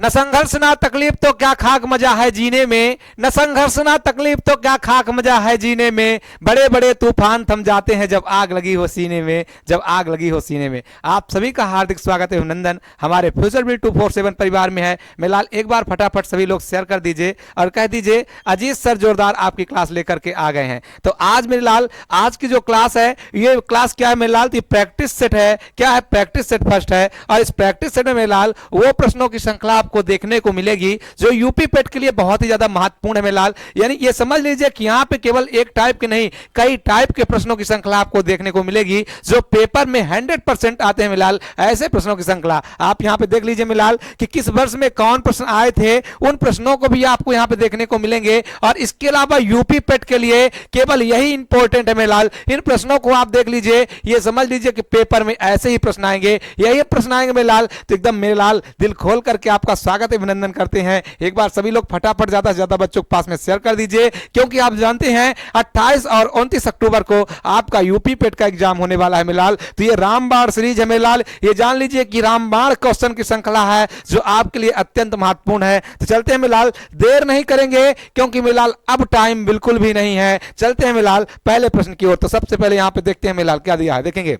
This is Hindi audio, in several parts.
न संघर्ष ना तकलीफ तो क्या खाक मजा है जीने में, न संघर्ष ना तकलीफ तो क्या खाक मजा है जीने में, बड़े बड़े तूफान थम जाते हैं जब आग लगी हो सीने में, जब आग लगी हो सीने में। आप सभी का हार्दिक स्वागत है, अभिनंदन हमारे फ्यूचर बिल 247 परिवार में है। मेलाल एक बार फटाफट सभी लोग शेयर कर दीजिए और कह दीजिए अजीत सर जोरदार आपकी क्लास लेकर के आ गए हैं। तो आज मेरे लाल आज की जो क्लास है, ये क्लास क्या है मेरे लाल, तो प्रैक्टिस सेट है। क्या है? प्रैक्टिस सेट फर्स्ट है। और इस प्रैक्टिस सेट में मेरे लाल वो प्रश्नों की श्रृंखला आपको देखने को मिलेगी जो यूपी पेट के लिए बहुत ही ज्यादा महत्वपूर्ण है मेरे लाल। यानी ये समझ लीजिए कि यहाँ पे केवल एक टाइप के नहीं, कई टाइप के प्रश्नों की श्रृंखला आपको देखने को मिलेगी जो पेपर में 100% आते हैं मिलाल। ऐसे प्रश्नों की श्रृंखला आप यहाँ पे देख लीजिए मिलाल कि किस वर्ष में कौन प्रश्न आए थे, उन प्रश्नों को भी आपको यहाँ पे देखने को मिलेंगे। और इसके अलावा यूपी पेट के लिए केवल यही इंपॉर्टेंट है मिलाल। इन प्रश्नों को आप देख लीजिए, ये समझ लीजिए कि पेपर में ऐसे ही प्रश्न आएंगे, यही प्रश्न आएंगे मिलाल। तो एकदम मेरे लाल दिल खोल करके आपका स्वागत अभिनंदन करते हैं। एक बार सभी लोग फटाफट ज्यादा से ज्यादा बच्चों के पास में शेयर कर दीजिए, क्योंकि आप जानते हैं 28 और 29 अक्टूबर को आपका यूपी पेट का एग्जाम होने वाला है मिलाल। तो ये रामबाण सीरीज है मिलाल, ये जान लीजिए कि रामबाण क्वेश्चन की श्रृंखला है जो आपके लिए अत्यंत महत्वपूर्ण है। तो चलते हैं मिलाल, देर नहीं करेंगे क्योंकि मिलाल अब टाइम बिल्कुल भी नहीं है। चलते हैं मिलाल पहले प्रश्न की ओर। तो सबसे पहले यहां पे देखते हैं मिलाल क्या दिया है, देखेंगे।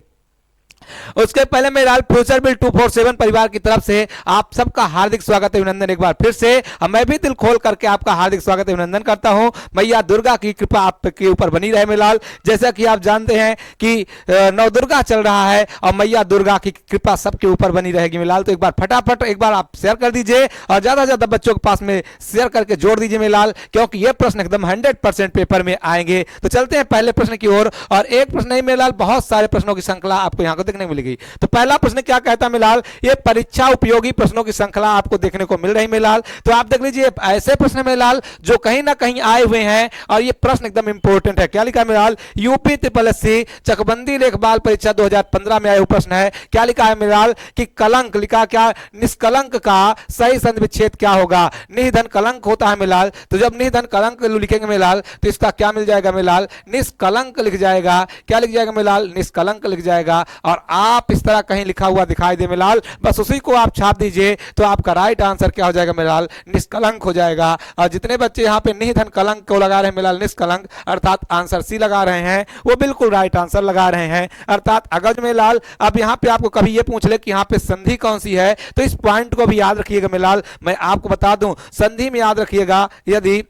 उसके पहले मेरा फ्यूचर बिल 247 परिवार की तरफ से आप सबका हार्दिक स्वागत अभिनंदन एक बार फिर से। मैं भी दिल खोल करके आपका हार्दिक स्वागत अभिनंदन करता हूं। मैया दुर्गा की कृपा आपके ऊपर बनी रहे मिलाल। जैसा कि आप जानते हैं कि नवदुर्गा चल रहा है और मैया दुर्गा की कृपा सबके ऊपर बनी रहेगी मिलाल। तो एक बार फटाफट एक बार आप शेयर कर दीजिए और ज्यादा से ज्यादा बच्चों के पास में शेयर करके जोड़ दीजिए मिलाल, क्योंकि ये प्रश्न एकदम 100% पेपर में आएंगे। तो चलते हैं पहले प्रश्न की ओर। और एक प्रश्न नहीं मिलाल, बहुत सारे प्रश्नों की श्रृंखला आपको यहाँ को देखने को मिलेगी। तो पहला प्रश्न क्या कहता है मिलाल, ये परीक्षा उपयोगी प्रश्नों की श्रृंखला आपको देखने को मिल रही मिलाल। तो आप देख लीजिए ऐसे प्रश्न मिलाल जो कहीं ना कहीं आए हुए हैं और ये प्रश्न एकदम इंपॉर्टेंट है। क्या लिखा है मिलाल, यूपी SSSC चकबंदी लेखपाल परीक्षा 2015 में आया हुआ प्रश्न है। क्या लिखा है मिलाल कि कलंक, लिखा क्या, निष्कलंक का सही संधि विच्छेद क्या होगा। निधन कलंक होता है मिलाल, तो जब निधन कलंक लिखेंगे मिलाल तो इसका क्या मिल जाएगा मिलाल, निष्कलंक लिख जाएगा। क्या लिख जाएगा मिलाल, निष्कलंक लिख जाएगा। और आप इस तरह कहीं लिखा हुआ दिखाई दे मिलाल, बस उसी को आप छाप दीजिए तो आपका राइट आंसर क्या हो जाएगा मिलाल, निष्कलंक हो जाएगा। और जितने बच्चे यहाँ पे निधन कलंक को लगा रहे हैं मिलाल, निष्कलंक अर्थात आंसर सी लगा रहे हैं, वो बिल्कुल राइट आंसर लगा रहे हैं। अर्थात अगर मिलाल अब यहाँ पे आपको कभी ये पूछ ले कि यहाँ पे संधि कौन सी है, तो इस पॉइंट को भी याद रखिएगा मिलाल। मैं आपको बता दूं, संधि में याद रखिएगा, यदि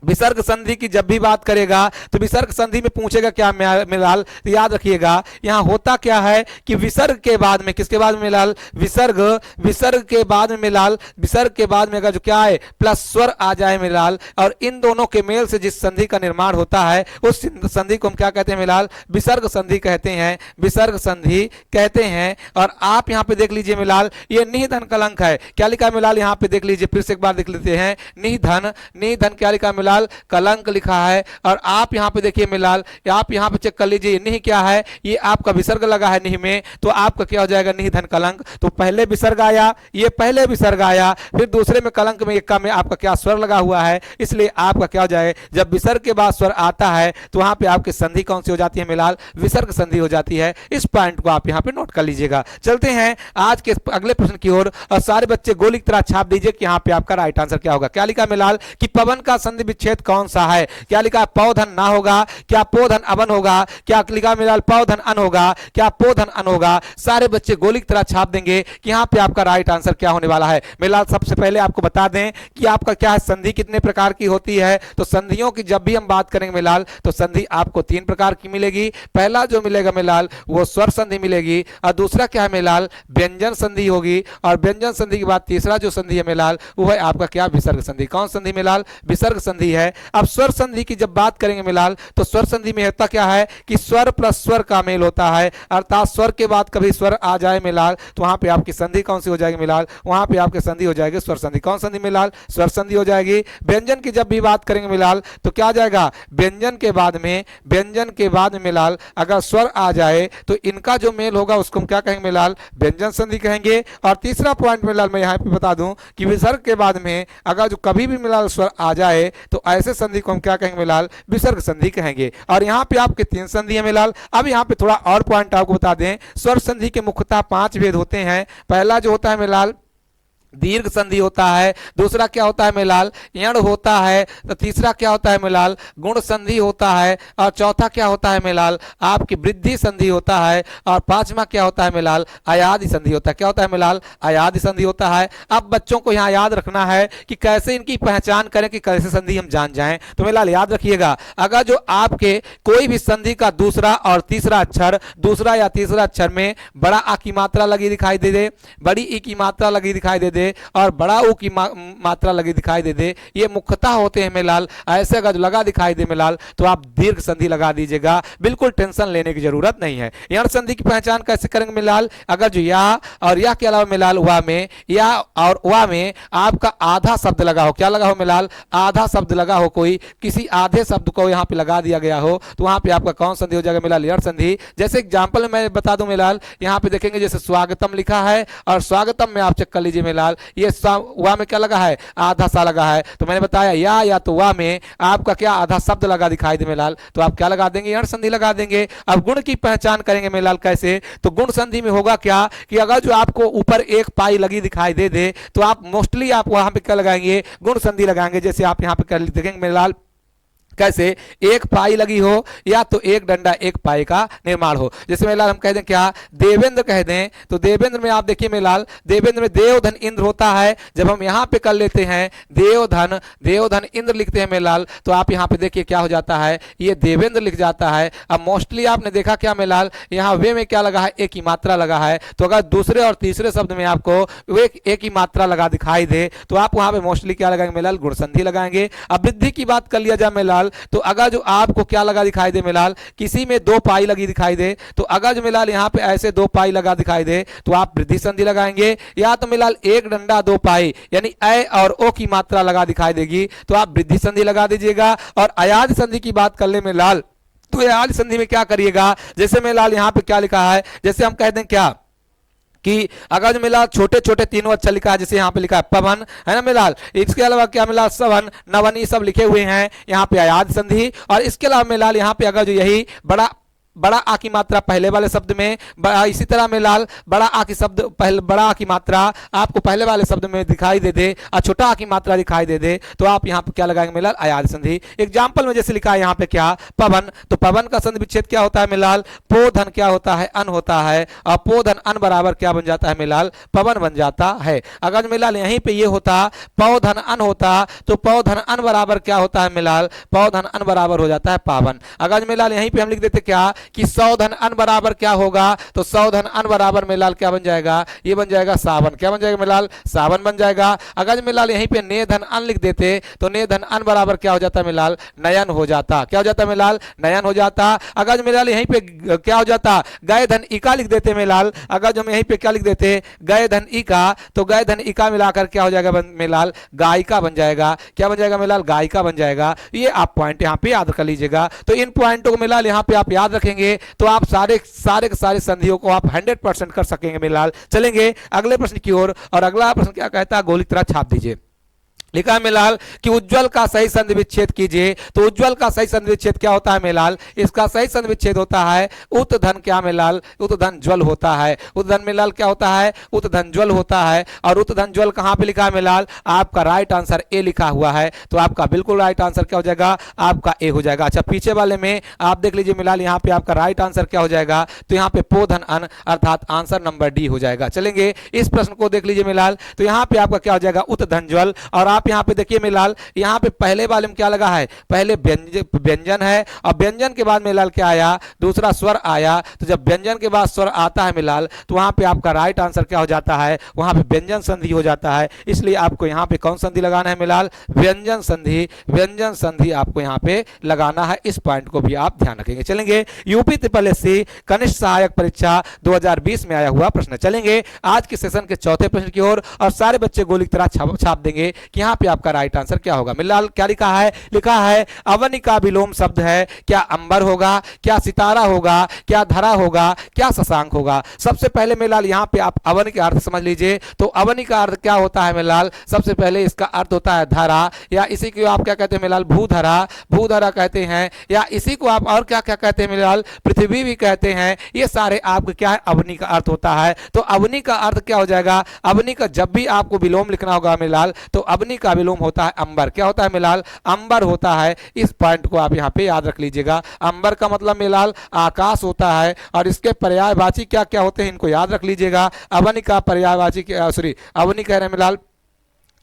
विसर्ग संधि की जब भी बात करेगा तो विसर्ग संधि में पूछेगा क्या मिलाल, तो याद रखिएगा यहाँ होता क्या है कि विसर्ग के बाद में, किसके बाद में मिलाल, विसर्ग के बाद में मिलाल, विसर्ग के बाद में अगर जो क्या है प्लस स्वर आ जाए मिलाल, और इन दोनों के मेल से जिस संधि का निर्माण होता है उस संधि को हम क्या कहते हैं मिलाल, विसर्ग संधि कहते हैं, विसर्ग संधि कहते हैं। और आप यहाँ पे देख लीजिए मिलाल, ये निधन कलंक है। क्या लिखा है मिलाल, यहाँ पे देख लीजिए, फिर से एक बार देख लेते हैं, निधन क्या लिखा है मिलाल, कलंक लिखा है। और आप यहां पे देखिए मिलाल, आप यहां पे चेक कर लीजिए, निह क्या है, ये आपका विसर्ग लगा है निह में, तो आपका क्या हो जाएगा, निधन कलंक। तो पहले विसर्ग आया, ये पहले विसर्ग आया, फिर दूसरे में कलंक में एक में आपका क्या स्वर लगा हुआ है, इसलिए आपका क्या हो जाए, जब विसर्ग के बाद स्वर आता है तो वहां पे आपकी संधि कौन सी हो जाती है मिलाल, विसर्ग संधि हो जाती है। इस पॉइंट को आप यहां पे नोट कर लीजिएगा। चलते हैं आज के अगले प्रश्न की ओर और सारे बच्चे गोली की तरह छाप दीजिए कि यहां पे आपका राइट आंसर क्या होगा। क्या लिखा मिलाल कि पवन का संधि विच्छेद कौन सा है। क्या लिखा, पौधन ना होगा, क्या पोधन अवन होगा, क्या लिखा मिलाल पौधन अन होगा, क्या पोधन अन होगा। सारे बच्चे गोली की तरह छाप देंगे कि यहां पे आपका राइट आंसर क्या होने वाला है। मिलाल सबसे पहले आपको बता दें कि आपका क्या है, संधि कितने प्रकार की होती है। तो संधियों की जब भी हम बात करेंगे मिलाल तो संधि आपको 3 प्रकार की मिलेगी। पहला जो मिलेगा मिलाल वो स्वर संधि मिलेगी, और दूसरा क्या है मिलाल, व्यंजन संधि होगी, और व्यंजन संधि के बाद तीसरा जो संधि है मिलाल वो है आपका क्या, विसर्ग संधि। कौन संधि मिलाल, विसर्ग संधि है। अब स्वर संधि की जब बात करेंगे मिलाल तो स्वर संधि में होता क्या है कि स्वर प्लस स्वर का मेल होता है, अर्थात स्वर के बाद कभी स्वर आ जाए मिलाल तो वहां पे आपकी संधि कौन सी हो जाएगी मिलाल, वहां पे आपकी संधि हो जाएगी स्वर संधि। कौन संधि मिलाल, स्वर संधि हो जाएगी। व्यंजन की जब भी बात करेंगे मिलाल तो क्या आ जाएगा, व्यंजन के बाद में मिलाल अगर स्वर आ जाए तो इनका जो मेल होगा उसको हम क्या कहेंगे मिलाल, व्यंजन संधि कहेंगे। और तीसरा पॉइंट मिलाल मैं यहाँ पे बता दूं कि विसर्ग के बाद में अगर जो कभी भी मिलाल स्वर आ जाए तो ऐसे संधि को हम क्या कहेंगे मिलाल, विसर्ग संधि कहेंगे। और यहाँ पे आपके 3 संधि है मिलाल। अब यहाँ पे थोड़ा और पॉइंट आपको बता दें, स्वर संधि के मुख्यतः 5 भेद होते हैं। पहला जो होता है मिलाल दीर्घ संधि होता है, दूसरा क्या होता है मेलाल, यण होता है, तो तीसरा क्या होता है मेलाल, गुण संधि होता है, और चौथा क्या होता है मेलाल, आपकी वृद्धि संधि होता है, और पांचवा क्या होता है मेलाल, अयादि संधि होता है। क्या होता है मेलाल, अयादि संधि होता है। अब बच्चों को यहाँ याद रखना है कि कैसे इनकी पहचान करें कि कैसे संधि हम जान जाएं। तो मेलाल याद रखिएगा, अगर जो आपके कोई भी संधि का दूसरा और तीसरा अक्षर, दूसरा या तीसरा अक्षर में बड़ा आ की मात्रा लगी दिखाई दे दे, बड़ी ई की मात्रा लगी दिखाई दे दे और बड़ा ऊ की मात्रा लगी दिखाई दे दे, ये मुख्यतः होते हैं मेलाल। ऐसे अगर लगा दिखाई दे मेलाल तो आप दीर्घ संधि लगा दीजिएगा, बिल्कुल टेंशन लेने की जरूरत नहीं है। यण संधि की पहचान कैसे करेंगे मेलाल, अगर जो या और या के अलावा मेलाल वा में, या और वा में आपका आधा शब्द लगा हो, क्या लगा हो मेलाल, आधा शब्द लगा हो, कोई किसी आधे शब्द को यहाँ पे लगा दिया गया हो, तो वहां पे आपका कौन संधि हो जाएगा मेलाल, यण संधि। जैसे एग्जाम्पल मैं बता दूं मेलाल, यहाँ पे देखेंगे जैसे स्वागतम लिखा है, और स्वागतम में आप चेक कर लीजिए मेलाल, ये वा में क्या लगा है, आधा सा लगा है। तो मैंने बताया या तो वा में आपका क्या आधा शब्द लगा दिखाई दे मेलाल, तो आप क्या लगा देंगे, यण संधि लगा देंगे। अब गुण की पहचान करेंगे मेलाल कैसे, तो गुण संधि में होगा क्या कि अगर जो आपको ऊपर एक पाई लगी दिखाई दे दे तो आप मोस्टली आप वहां पे क्या लगाएंगे, गुण संधि लगाएंगे। जैसे आप यहाँ पे कर देखेंगे मेलाल, कैसे, एक पाई लगी हो या तो एक डंडा एक पाई का निर्माण हो। जैसे मेलाल हम कह दें क्या, देवेंद्र कह दें, तो देवेंद्र में आप देखिए मेलाल, देवेंद्र में देव धन इंद्र होता है। जब हम यहाँ पे कर लेते हैं देव धन इंद्र लिखते हैं मेलाल, तो आप यहाँ पे देखिए क्या हो जाता है, ये देवेंद्र लिख जाता है। अब मोस्टली आपने देखा क्या मेलाल, यहाँ वे में क्या लगा है, एक ही मात्रा लगा है। तो अगर दूसरे और तीसरे शब्द में आपको एक ही मात्रा लगा दिखाई दे तो आप वहां पे मोस्टली क्या लगाएंगे मेलाल, गुण संधि लगाएंगे। अब वृद्धि की बात कर लिया जाए मेलाल, तो अगर जो आपको क्या लगा दिखाई दे मेलाल, किसी में दो पाई लगी दिखाई दे, तो अगर जो मेलाल यहाँ पे ऐसे दो पाई लगा दिखाई दे तो आप वृद्धि संधि लगाएंगे। या तो मेलाल एक डंडा दो पाई यानी ए और ओ की मात्रा लगा दिखाई देगी तो आप वृद्धि संधि लगा दीजिएगा। और अयादि संधि की बात कर ले मेलाल, तो अयादि संधि में क्या करिएगा, जैसे मेलाल यहाँ पे क्या लिखा है, जैसे हम कह दें क्या कि अगर जो मेलाल छोटे छोटे तीनों अक्षर लिखा है, जैसे यहाँ पे लिखा है पवन, है ना मेलाल, इसके अलावा क्या मेलाल, सवन नवन ये सब लिखे हुए हैं, यहाँ पे अयादि संधि। और इसके अलावा मेलाल यहाँ पे अगर जो यही बड़ा आ की मात्रा पहले वाले शब्द में, इसी तरह मेलाल बड़ा आ की शब्द पहले, बड़ा आ की मात्रा आपको पहले वाले शब्द में दिखाई दे दे और छोटा आ की मात्रा दिखाई दे दे तो आप यहाँ पे क्या लगाएंगे मेलाल, अयादि संधि। एग्जाम्पल में जैसे लिखा है यहाँ पे क्या, पवन, तो पवन का संधि विच्छेद क्या होता है मेलाल, पो धन क्या होता है, अन होता है, और पो धन अन बराबर क्या बन जाता है मेलाल, पवन बन जाता है। अगर मेलाल यहीं पे ये होता पौ धन अन होता तो पौ धन अन बराबर क्या होता है मेलाल, पौ धन अन बराबर हो जाता है पावन। अगर मेलाल यहीं पे हम लिख देते क्या कि सौ धन अन बराबर क्या होगा, तो सौ धन अन बराबर मेलाल क्या बन जाएगा, ये बन जाएगा सावन, क्या बन जाएगा मेलाल, सावन बन जाएगा। अगर मेलाल यहीं पे ने धन अन लिख देते तो ने धन अन बराबर क्या हो जाता मेलाल, नयन हो जाता, क्या हो जाता मेलाल, नयन हो जाता। अगर मेलाल यहीं पे क्या हो जाता, गए धन इका लिख देते मेलाल, अगर जो हम यहीं पे क्या लिख देते गए धन इका, तो गए धन इका मिलाकर क्या हो जाएगा मेलाल, गायिका बन जाएगा, क्या बन जाएगा मेलाल, गायिका बन जाएगा। ये आप पॉइंट यहाँ पे याद कर लीजिएगा। तो इन पॉइंटों को मेलाल यहाँ पे आप याद रखेंगे तो आप सारे के सारे संधियों को आप 100% कर सकेंगे मेलाल। चलेंगे अगले प्रश्न की ओर, और अगला प्रश्न क्या कहता है, गोली की तरह छाप दीजिए। लिखा है मेलाल कि उज्जवल का सही संधि विच्छेद कीजिए। तो उज्जवल का सही संधि विच्छेद क्या होता है मेलाल, इसका सही संधि विच्छेद होता है उत धन क्या मेलाल, उत धन ज्वल होता है। उत धन मेलाल क्या होता है, उत धन ज्वल होता है। और उत धन ज्वल कहां पे लिखा है मेलाल, आपका राइट आंसर ए लिखा हुआ है, तो आपका बिल्कुल राइट आंसर क्या हो जाएगा, आपका ए हो जाएगा। अच्छा पीछे वाले में आप देख लीजिए मेलाल, यहाँ पे आपका राइट आंसर क्या हो जाएगा, तो यहाँ पे पो धन अन अर्थात आंसर नंबर डी हो जाएगा। चलेंगे इस प्रश्न को देख लीजिए मेलाल, तो यहाँ पे आपका क्या हो जाएगा, उत धन ज्वल। और आप यहाँ पे देखिए मेलाल, यहाँ पे पहले वाले में क्या लगा है, पहले व्यंजन है, और व्यंजन के बाद मेलाल क्या आया, दूसरा स्वर आया। तो जब व्यंजन के बाद स्वर आता है मेलाल, तो वहां पे आपका राइट आंसर क्या हो जाता है, वहां पे व्यंजन संधि हो जाता है। इसलिए आपको यहाँ पे कौन संधि लगाना है मेलाल, व्यंजन संधि, व्यंजन संधि आपको यहाँ पे लगाना है। इस पॉइंट को भी आप ध्यान रखेंगे। चलेंगे यूपी SSC कनिष्ठ सहायक परीक्षा 2020 में आया हुआ प्रश्न। चलेंगे आज के सेशन के चौथे प्रश्न की ओर, और सारे बच्चे गोली की तरह छाप देंगे कि यहाँ यहाँ पे आपका राइट आंसर क्या होगा? मिलाल क्या लिखा है? लिखा है अवनि का विलोम शब्द है। क्या अंबर होगा, क्या सितारा होगा, क्या धरा होगा, क्या शशांक होगा? सबसे पहले मिलाल यहाँ पे आप अवनि के अर्थ समझ लीजिए। तो अवनि का अर्थ क्या होता है मिलाल? सबसे पहले इसका अर्थ होता है धरा, या इसी को आप क्या कहते हैं मिलाल? भूधरा, भूधरा कहते हैं, या इसी को आप और क्या क्या कहते हैं मिलाल? पृथ्वी भी कहते हैं। ये सारे आपके क्या है? अवनि का अर्थ होता है। तो अवनि का अर्थ क्या हो जाएगा? अवनि का जब भी आपको विलोम लिखना होगा मिलाल, तो अवनि का विलोम होता है अंबर। क्या होता है मिलाल? अंबर होता है। इस पॉइंट को आप यहाँ पे याद रख लीजिएगा। अंबर का मतलब मिलाल आकाश होता है, और इसके पर्यायवाची क्या क्या होते हैं इनको याद रख लीजिएगा। अवनि का पर्यायवाची, सॉरी अवनि कह रहे हैं मिलाल,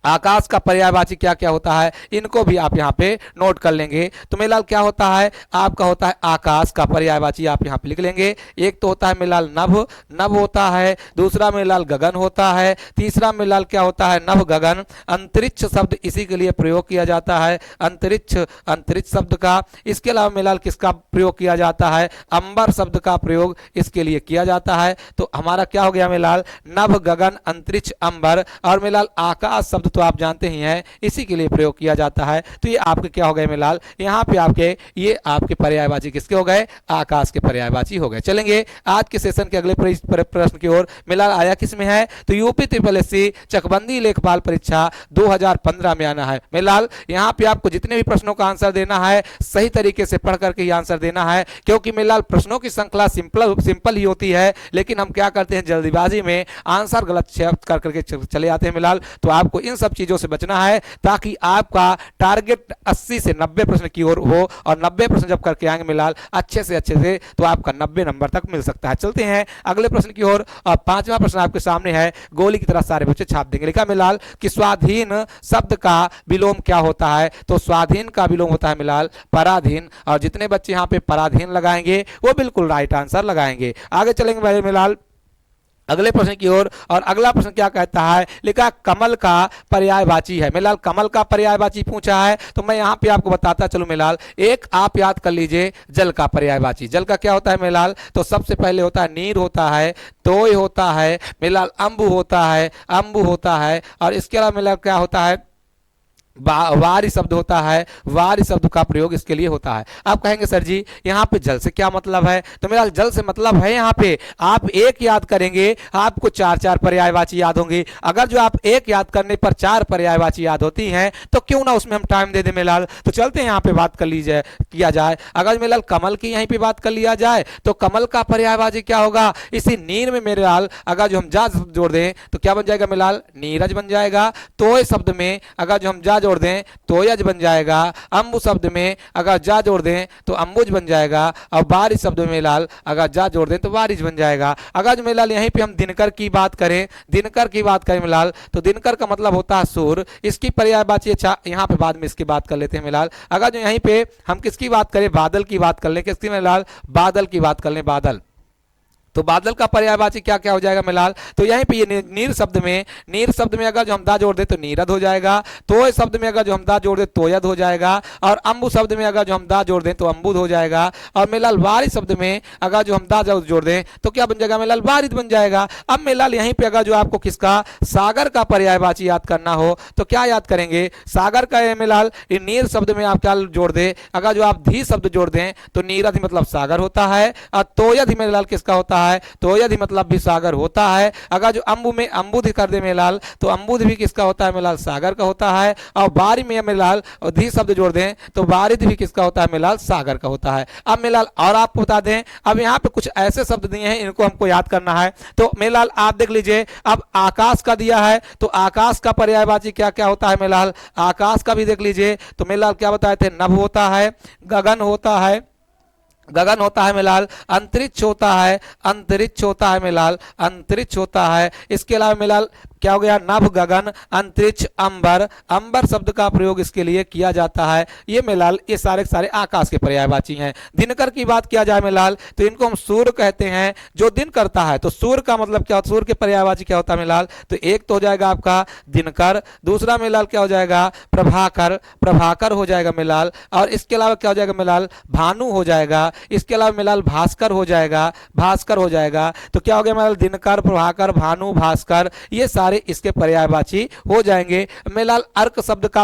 आकाश का पर्यायवाची क्या क्या होता है, इनको भी आप यहाँ पे नोट कर लेंगे। तो मिलाल क्या होता है? आपका होता है आकाश का पर्यायवाची आप यहाँ पे लिख लेंगे। एक तो होता है मिलाल नभ, नभ होता है। दूसरा मिलाल गगन होता है। तीसरा मिलाल क्या होता है? नभ गगन। अंतरिक्ष शब्द इसी के लिए प्रयोग किया जाता है, अंतरिक्ष, अंतरिक्ष शब्द का। इसके अलावा मिलाल किसका प्रयोग किया जाता है? अंबर शब्द का प्रयोग इसके लिए किया जाता है। तो हमारा क्या हो गया मिलाल? नभ गगन अंतरिक्ष अंबर। और मिलाल आकाश शब्द तो आप जानते ही हैं, इसी के लिए प्रयोग किया जाता है। तो ये आपके क्या हो गए मिलाल? यहाँ पे आपके ये आपके पर्यायवाची किसके हो गए? आकाश के पर्यायवाची हो गए। चलेंगे आज के सेशन के अगले प्रश्न की ओर। मिलाल आया किस में है? तो यूपी ट्रिपल एससी चकबंदी लेखपाल परीक्षा 2015 में आना है। मिलाल यहाँ पे आपको जितने भी प्रश्नों का आंसर देना है सही तरीके से पढ़ करके ही आंसर देना है, क्योंकि मिलाल प्रश्नों की श्रृंखला सिंपल ही होती है, लेकिन हम क्या करते हैं जल्दीबाजी में आंसर गलत कर करके चले आते हैं मिलाल। तो आपको इन सब चीजों से बचना है, ताकि आपका टारगेट 80 से 90 प्रश्न की ओर हो, और 90 प्रश्न जब करके आएंगे मिलाल अच्छे से तो आपका 90 नंबर तक मिल सकता है। चलते हैं अगले प्रश्न की ओर, और पांचवा प्रश्न आपके सामने है। गोली की तरह सारे बच्चे छाप देंगे। लिखा मिलाल कि स्वाधीन शब्द का विलोम क्या होता है? तो स्वाधीन का विलोम होता है मिलाल पराधीन। और जितने बच्चे यहाँ पे पराधीन लगाएंगे वो बिल्कुल राइट आंसर लगाएंगे। आगे चलेंगे मेरे मिलाल अगले प्रश्न की ओर। और अगला प्रश्न क्या कहता है? लिखा कमल का पर्यायवाची है। मिलाल कमल का पर्यायवाची पूछा है, तो मैं यहाँ पे आपको बताता चलूं मिलाल। एक आप याद कर लीजिए जल का पर्यायवाची। जल का क्या होता है मिलाल? तो सबसे पहले होता है नीर होता है, तोय होता है मिलाल, अंबु होता है, अंबु होता है। और इसके अलावा मिलाल क्या होता है? वारी शब्द होता है, वारी शब्द का प्रयोग इसके लिए होता है। आप कहेंगे सर जी यहाँ पे जल से क्या मतलब है? तो मेरा जल से मतलब है यहाँ पे आप एक याद करेंगे आपको चार चार पर्यायवाची याद होंगे। अगर जो आप एक याद करने पर चार पर्यायवाची याद होती हैं तो क्यों ना उसमें हम टाइम दे दें मिलाल। तो चलते हैं यहाँ पे बात कर लीजिए किया जाए। अगर मिलाल कमल की यहीं पे बात कर लिया जाए तो कमल का पर्यायवाची क्या होगा? इसी नीर में मेरे लाल अगर जो हम जा जोड़ दें तो क्या बन जाएगा मिलाल? नीरज बन जाएगा। तोय शब्द में अगर जो हम जा जोड़ दें तो यज बन जाएगा। अंबु शब्द में अगर जा जोड़ दें तो अंबुज बन जाएगा। और बारिश शब्द में लाल अगर जा जोड़ दें तो बारिश बन जाएगा। अगर जो मिलाल यहीं पे हम दिनकर की बात करें, दिनकर की बात करें मिलाल, तो दिनकर का मतलब होता है सूर्य। इसकी पर्यायवाची अच्छा यहाँ पे बाद में इसकी बात कर लेते हैं मिलाल। अगर जो यहीं पे हम किसकी बात करें? बादल की बात कर लें। किसकी मिलाल? बादल की बात कर लें, बादल। तो बादल का पर्यायवाची क्या क्या हो जाएगा मिलाल? तो यहीं पे ये नीर शब्द में, नीर शब्द में अगर जो हम दा जोड़ दे तो नीरद हो जाएगा। तोय शब्द में अगर जो हम दा जोड़ दे तोयद हो जाएगा। और अंबु शब्द में अगर जो हम दा जोड़ दें तो अंबुद हो जाएगा। और मिलाल वारिद शब्द में अगर जो हम दा जोड़ दें तो क्या बन जाएगा मिलाल? वारिद बन जाएगा। अब मिलाल यहीं पे अगर जो आपको किसका सागर का पर्यायवाची याद करना हो तो क्या याद करेंगे? सागर का मिलाल नीर शब्द में आप क्या जोड़ दे? अगर जो आप धी शब्द जोड़ दें तो नीरद मतलब सागर होता है। और तोयद मिलाल किसका होता है? तो यदि मतलब भी सागर होता है। अगर जो अंबु में अंबुध कर दे मेलाल तो अंबुध भी किसका होता है मिलाल? सागर का होता है। और बारी में मिलाल और धी शब्द जोड़ दें तो बारिद भी किसका होता है मिलाल? सागर का होता है। अब मिलाल और आपको बता दें, अब यहाँ पे कुछ ऐसे शब्द दिए हैं इनको हमको याद करना है। तो मिलाल आप देख लीजिए, अब आकाश का दिया है तो आकाश का पर्यायवाची क्या क्या होता है मिलाल? आकाश का भी देख लीजिए। तो मिलाल क्या बताए थे? नभ होता है, गगन होता है, गगन होता है मिलाल, अंतरिक्ष होता है, अंतरिक्ष होता है मिलाल, अंतरिक्ष होता है। इसके अलावा मिलाल क्या हो गया? नभ गगन अंतरिक्ष अंबर, अंबर शब्द का प्रयोग इसके लिए किया जाता है। ये मिलाल ये सारे सारे आकाश के पर्यायवाची हैं। दिनकर की बात किया जाए मिलाल तो इनको हम सूर्य कहते हैं जो दिन करता है। तो सूर्य का मतलब क्या? सूर्य के पर्यायवाची क्या होता है मिलाल? तो एक तो हो जाएगा आपका दिनकर, दूसरा मिलाल क्या हो जाएगा? प्रभाकर, प्रभाकर हो जाएगा मिलाल। और इसके अलावा क्या हो जाएगा मिलाल? भानु हो जाएगा। इसके अलावा मिलाल भास्कर हो जाएगा, भास्कर हो जाएगा। तो क्या हो गया मिलाल? दिनकर, प्रभाकर, भानु, भास्कर, ये सारे सारे इसके पर्यायवाची हो जाएंगे। मेलाल अर्क शब्द का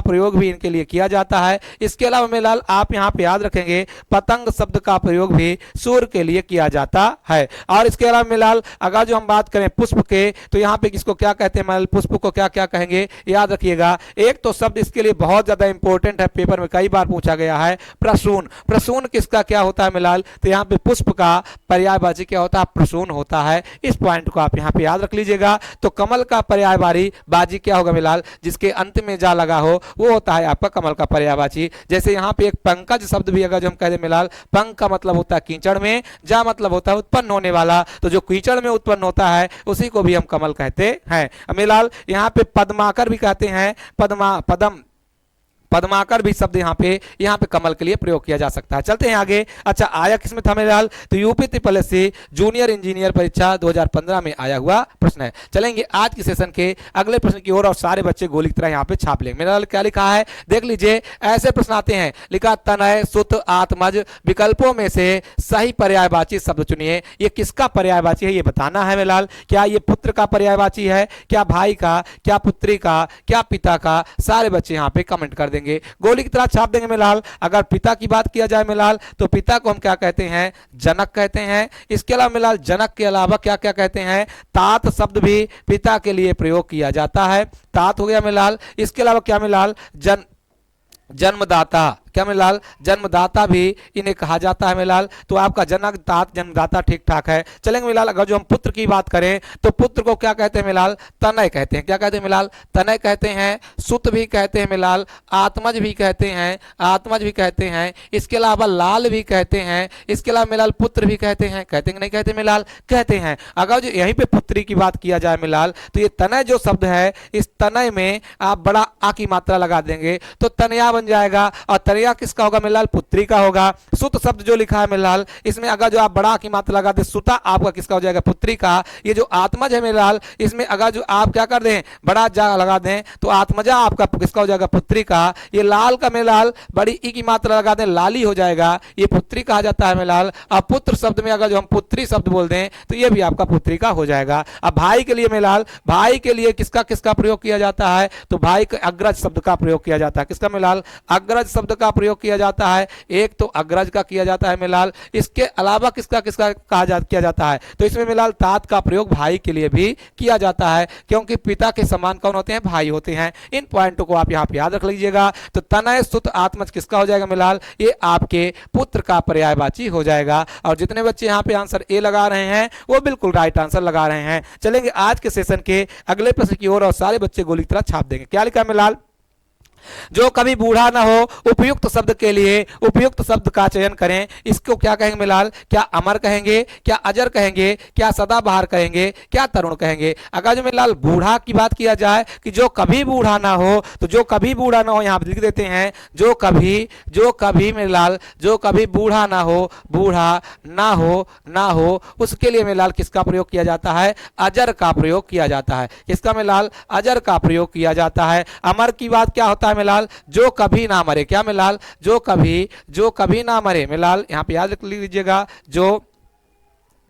प्रयोग भी इनके लिए किया जाता है। इसके अलावा मेलाल आप यहाँ पे याद रखेंगे पतंग शब्द का प्रयोग भी सूर्य के लिए किया जाता है। और इसके अलावा मेलाल अगर जो हम बात करें पुष्प के, तो यहाँ पे किसको क्या कहते हैं मेलाल, पुष्प को क्या क्या कहेंगे याद रखिएगा। एक तो शब्द इसके लिए बहुत ज्यादा इंपॉर्टेंट है, पेपर में कई बार पूछा गया है, प्रसून। प्रसून किसका क्या होता है मेलाल, तो यहाँ पे पुष्प का पर्यायवाची क्या होता है, प्रसून होता है। इस पॉइंट को आप यहाँ पे याद रख लीजिएगा। तो कमल का पर्यायवाची बाजी क्या होगा मेलाल, जिसके अंत में जा लगा हो वो होता है आपका कमल का पर्यायवाची। जैसे यहाँ पे एक पंकज शब्द भी अगर जो हम कह दें मेलाल, पंक का मतलब होता है कीचड़ में, जा मतलब होता है उत्पन्न होने वाला, तो जो कीचड़ में उत्पन्न होता है उसी को भी हम कमल कहते हैं। मेलाल यहाँ पे पद्माकर भी कहते हैं, पद्माकर भी शब्द यहाँ पे कमल के लिए प्रयोग किया जा सकता है। चलते हैं आगे। अच्छा, आया किसमें था मेरे लाल, तो UP triple S C junior engineer परीक्षा 2015 में आया हुआ प्रश्न है। चलेंगे आज के सेशन के अगले प्रश्न की ओर और सारे बच्चे गोली की तरह यहाँ पे छाप लेंगे। मेरे लाल क्या लिखा है देख लीजिए, ऐसे प्रश्न आते हैं। लिखा तनय, सुत, आत्मज विकल्पों में से सही पर्यायवाची शब्द चुनिए। ये किसका पर्यायवाची है ये बताना है मेरे लाल। क्या ये पुत्र का पर्यायवाची है, क्या भाई का, क्या पुत्री का, क्या पिता का, सारे बच्चे यहाँ पे कमेंट कर देंगे, गोली की तरह छाप देंगे मेलाल। अगर पिता की बात किया जाए मेलाल, तो पिता को हम क्या कहते हैं, जनक कहते हैं। इसके अलावा मेलाल जनक के अलावा क्या क्या कहते हैं, तात शब्द भी पिता के लिए प्रयोग किया जाता है, तात हो गया मेलाल। इसके अलावा क्या मेलाल, जन्मदाता, क्या मेलाल, जन्मदाता भी इन्हें कहा जाता है मेलाल। तो आपका जनक, तात, जन्मदाता ठीक ठाक है। चलेंगे मेलाल। अगर जो हम पुत्र की बात करें तो पुत्र को क्या कहते हैं मेलाल, तनय कहते हैं। क्या कहते हैं मेलाल, तनय कहते हैं। सुत भी कहते हैं मेलाल, आत्मज भी कहते हैं, आत्मज भी कहते हैं। इसके अलावा लाल भी कहते हैं। इसके अलावा मेलाल पुत्र भी कहते हैं, कहते हैं नहीं कहते मेलाल, कहते हैं। अगर जो यहीं पे पुत्री की बात किया जाए मेलाल, तो ये तनय जो शब्द है, इस तनय में आप बड़ा आ की मात्रा लगा देंगे तो तनया बन जाएगा, और तनया किसका होगा मेलाल, पुत्री का होगा। सुत शब्द जो लिखा है मेलाल, इसमें अगर जो आप बड़ा की मात्रा लगा दे, सुता आपका किसका हो जाएगा, पुत्री का। ये जो आत्मज है मेलाल, इसमें अगर जो आप क्या कर दें, बड़ा जा लगा दें, तो आत्मजा आपका किसका हो जाएगा, पुत्री का। ये लाल का मेलाल बड़ी ई की मात्रा लगा दें, लाली हो जाएगा, ये पुत्री कहा जाता है मेलाल। अब पुत्र शब्द में अगर जो हम पुत्री शब्द बोल दें, तो ये भी आपका पुत्री का हो जाएगा। अब भाई के लिए मेलाल, भाई के लिए किसका किसका प्रयोग किया जाता है, तो भाई के अग्रज शब्द का प्रयोग किया जाता है। किसका मेलाल, अग्रज शब्द का प्रयोग किया जाता है। एक तो अग्रज का किया जाता है मेलाल, इसके अलावा किसका किसका किया जाता है, तो इसमें मेलाल तात का प्रयोग भाई के लिए भी किया जाता है, क्योंकि पिता के समान कौन होते हैं, भाई होते हैं। इन पॉइंटों को आप यहाँ पे याद रख लीजिएगा। तो तनय, सुत, आत्मज किसका हो जाएगा मेलाल, ये आपके पुत्र का पर्यायवाची हो जाएगा। और जितने बच्चे यहाँ पे आंसर ए लगा रहे हैं वो बिल्कुल राइट आंसर लगा रहे हैं। चलेंगे आज के सेशन के अगले प्रश्न की ओर और सारे बच्चे गोली की तरह छाप देंगे। क्या लिखा है मेलाल, जो कभी बूढ़ा ना हो, उपयुक्त शब्द के लिए उपयुक्त शब्द का चयन करें। इसको क्या कहेंगे मेलाल, क्या अमर कहेंगे, क्या अजर कहेंगे, क्या सदाबहार कहेंगे, क्या तरुण कहेंगे। अगर जो मेलाल बूढ़ा की बात किया जाए कि जो कभी बूढ़ा ना हो, तो जो कभी बूढ़ा ना हो यहाँ लिख देते हैं, जो कभी मेलाल, जो कभी बूढ़ा ना हो, बूढ़ा ना हो, उसके लिए मेलाल किसका प्रयोग किया जाता है, अजर का प्रयोग किया जाता है। किसका मेलाल, अजर का प्रयोग किया जाता है। अमर की बात क्या होता है मेलाल, जो कभी ना मरे। क्या मेलाल, जो कभी ना मरे मेलाल, यहाँ पे याद रख लीजिएगा, जो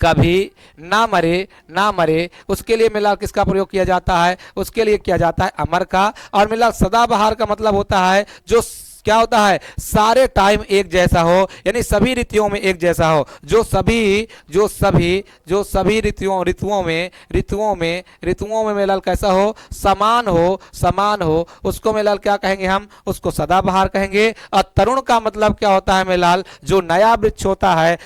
कभी ना मरे, उसके लिए मेलाल किसका प्रयोग किया जाता है, उसके लिए किया जाता है अमर का। और मेलाल सदाबहार का मतलब होता है जो क्या होता है, सारे टाइम एक जैसा हो, यानी सभी ऋतुओं में एक जैसा हो, जो सभी ऋतुओं में मेलाल कैसा हो, समान हो, उसको मेलाल क्या कहेंगे, हम उसको सदाबहार कहेंगे। और तरुण का मतलब क्या होता है मेलाल, जो नया वृक्ष होता है,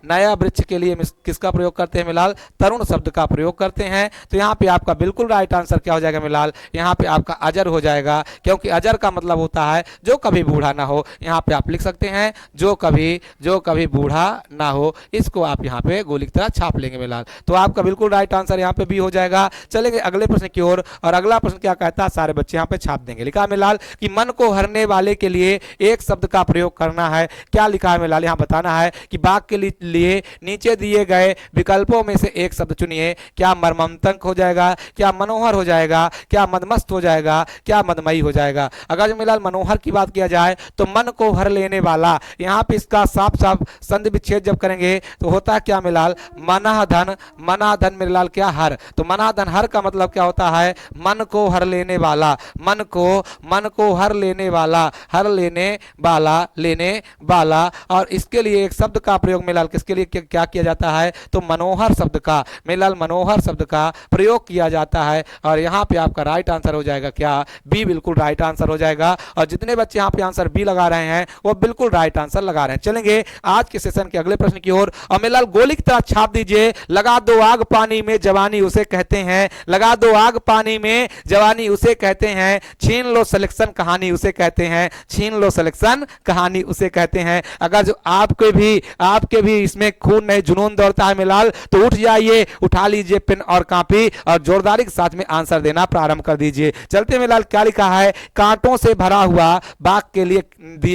नया वृक्ष के लिए किसका प्रयोग करते हैं मेलाल, तरुण शब्द का प्रयोग करते हैं। तो यहाँ पे आपका बिल्कुल राइट आंसर क्या हो जाएगा मेलाल, यहाँ पे आपका अजर हो जाएगा, क्योंकि अजर का मतलब होता है जो कभी बूढ़ा ना हो। यहाँ पे आप लिख सकते हैं जो कभी बूढ़ा ना हो, इसको आप यहाँ पे गोली की तरह छाप लेंगे मेलाल। तो आपका बिल्कुल राइट आंसर यहाँ पे भी हो जाएगा। चलेंगे अगले प्रश्न की ओर, और अगला प्रश्न क्या कहता है, सारे बच्चे यहाँ पे छाप देंगे। लिखा है मेलाल कि मन को हरने वाले के लिए एक शब्द का प्रयोग करना है। क्या लिखा है मेलाल, यहाँ बताना है कि बाघ के लिए नीचे दिए गए विकल्पों में से एक शब्द चुनिए। क्या मर्मन्तक हो जाएगा, क्या मनोहर हो जाएगा, क्या मदमस्त हो जाएगा, क्या मदमयी हो जाएगा। अगर जो मिलाल मनोहर की बात किया जाए तो मन को हर लेने वाला, यहाँ पे इसका साफ साफ संधि विच्छेद जब करेंगे तो होता है क्या मिलाल, मनाधन। मनाधन मिलाल क्या, हर। तो मनाधन हर का मतलब क्या होता है, मन को हर लेने वाला, मन को हर लेने वाला, हर लेने वाला, लेने वाला। और इसके लिए एक शब्द का प्रयोग मिलाल किसके लिए क्या किया जाता है, तो मनोहर शब्द का, मिलाल मनोहर शब्द का प्रयोग किया जाता है। और यहाँ पे आपका राइट आंसर हो जाएगा क्या, बी, बिल्कुल राइट आंसर हो जाएगा। और जितने बच्चे यहाँ पे आंसर बी लगा रहे हैं वो बिल्कुल राइट आंसर लगा रहे हैं। चलेंगे आज के सेशन के अगले प्रश्न की ओर। और मिलाल गोली की तरह छाप दीजिए। लगा दो आग पानी में जवानी उसे कहते हैं, लगा दो आग पानी में जवानी उसे कहते हैं, छीन लो सिलेक्शन कहानी उसे कहते हैं, छीन लो सिलेक्शन कहानी उसे कहते हैं। अगर जो आपके भी इसमें खून नहीं जुनून दौड़ता है मिलाल, तो उठ जाइए, उठा लीजिए पेन और कॉपी और जोरदारी के साथ में आंसर देना प्रारंभ कर दीजिए। चलते मिलाल क्या लिखा है, कांटों से भरा हुआ बाघ के लिए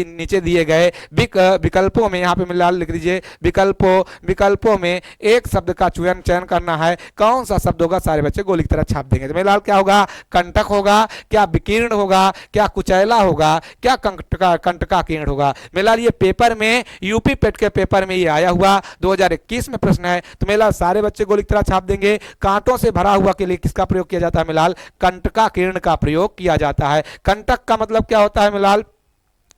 नीचे दिए गए विकल्पों में, यहाँ पे मिलाल लिख दीजिए विकल्पों में एक शब्द का चयन करना है। कौन सा शब्द होगा, सारे बच्चे गोली की तरह छाप देंगे। तो मिलाल क्या होगा, कंटक होगा, क्या विकीर्ण होगा, क्या कुचैला होगा, क्या कंटका किरण होगा। मिलाल ये पेपर में, यूपी पेट के पेपर में ये आया हुआ 2021 में प्रश्न है। तो मिलाल सारे बच्चे गोली की तरह छाप देंगे। कांटों से भरा हुआ के लिए किसका प्रयोग किया जाता है मिलाल, कंटका किरण का प्रयोग किया जाता है। कंटक का मतलब क्या होता है मिलाल,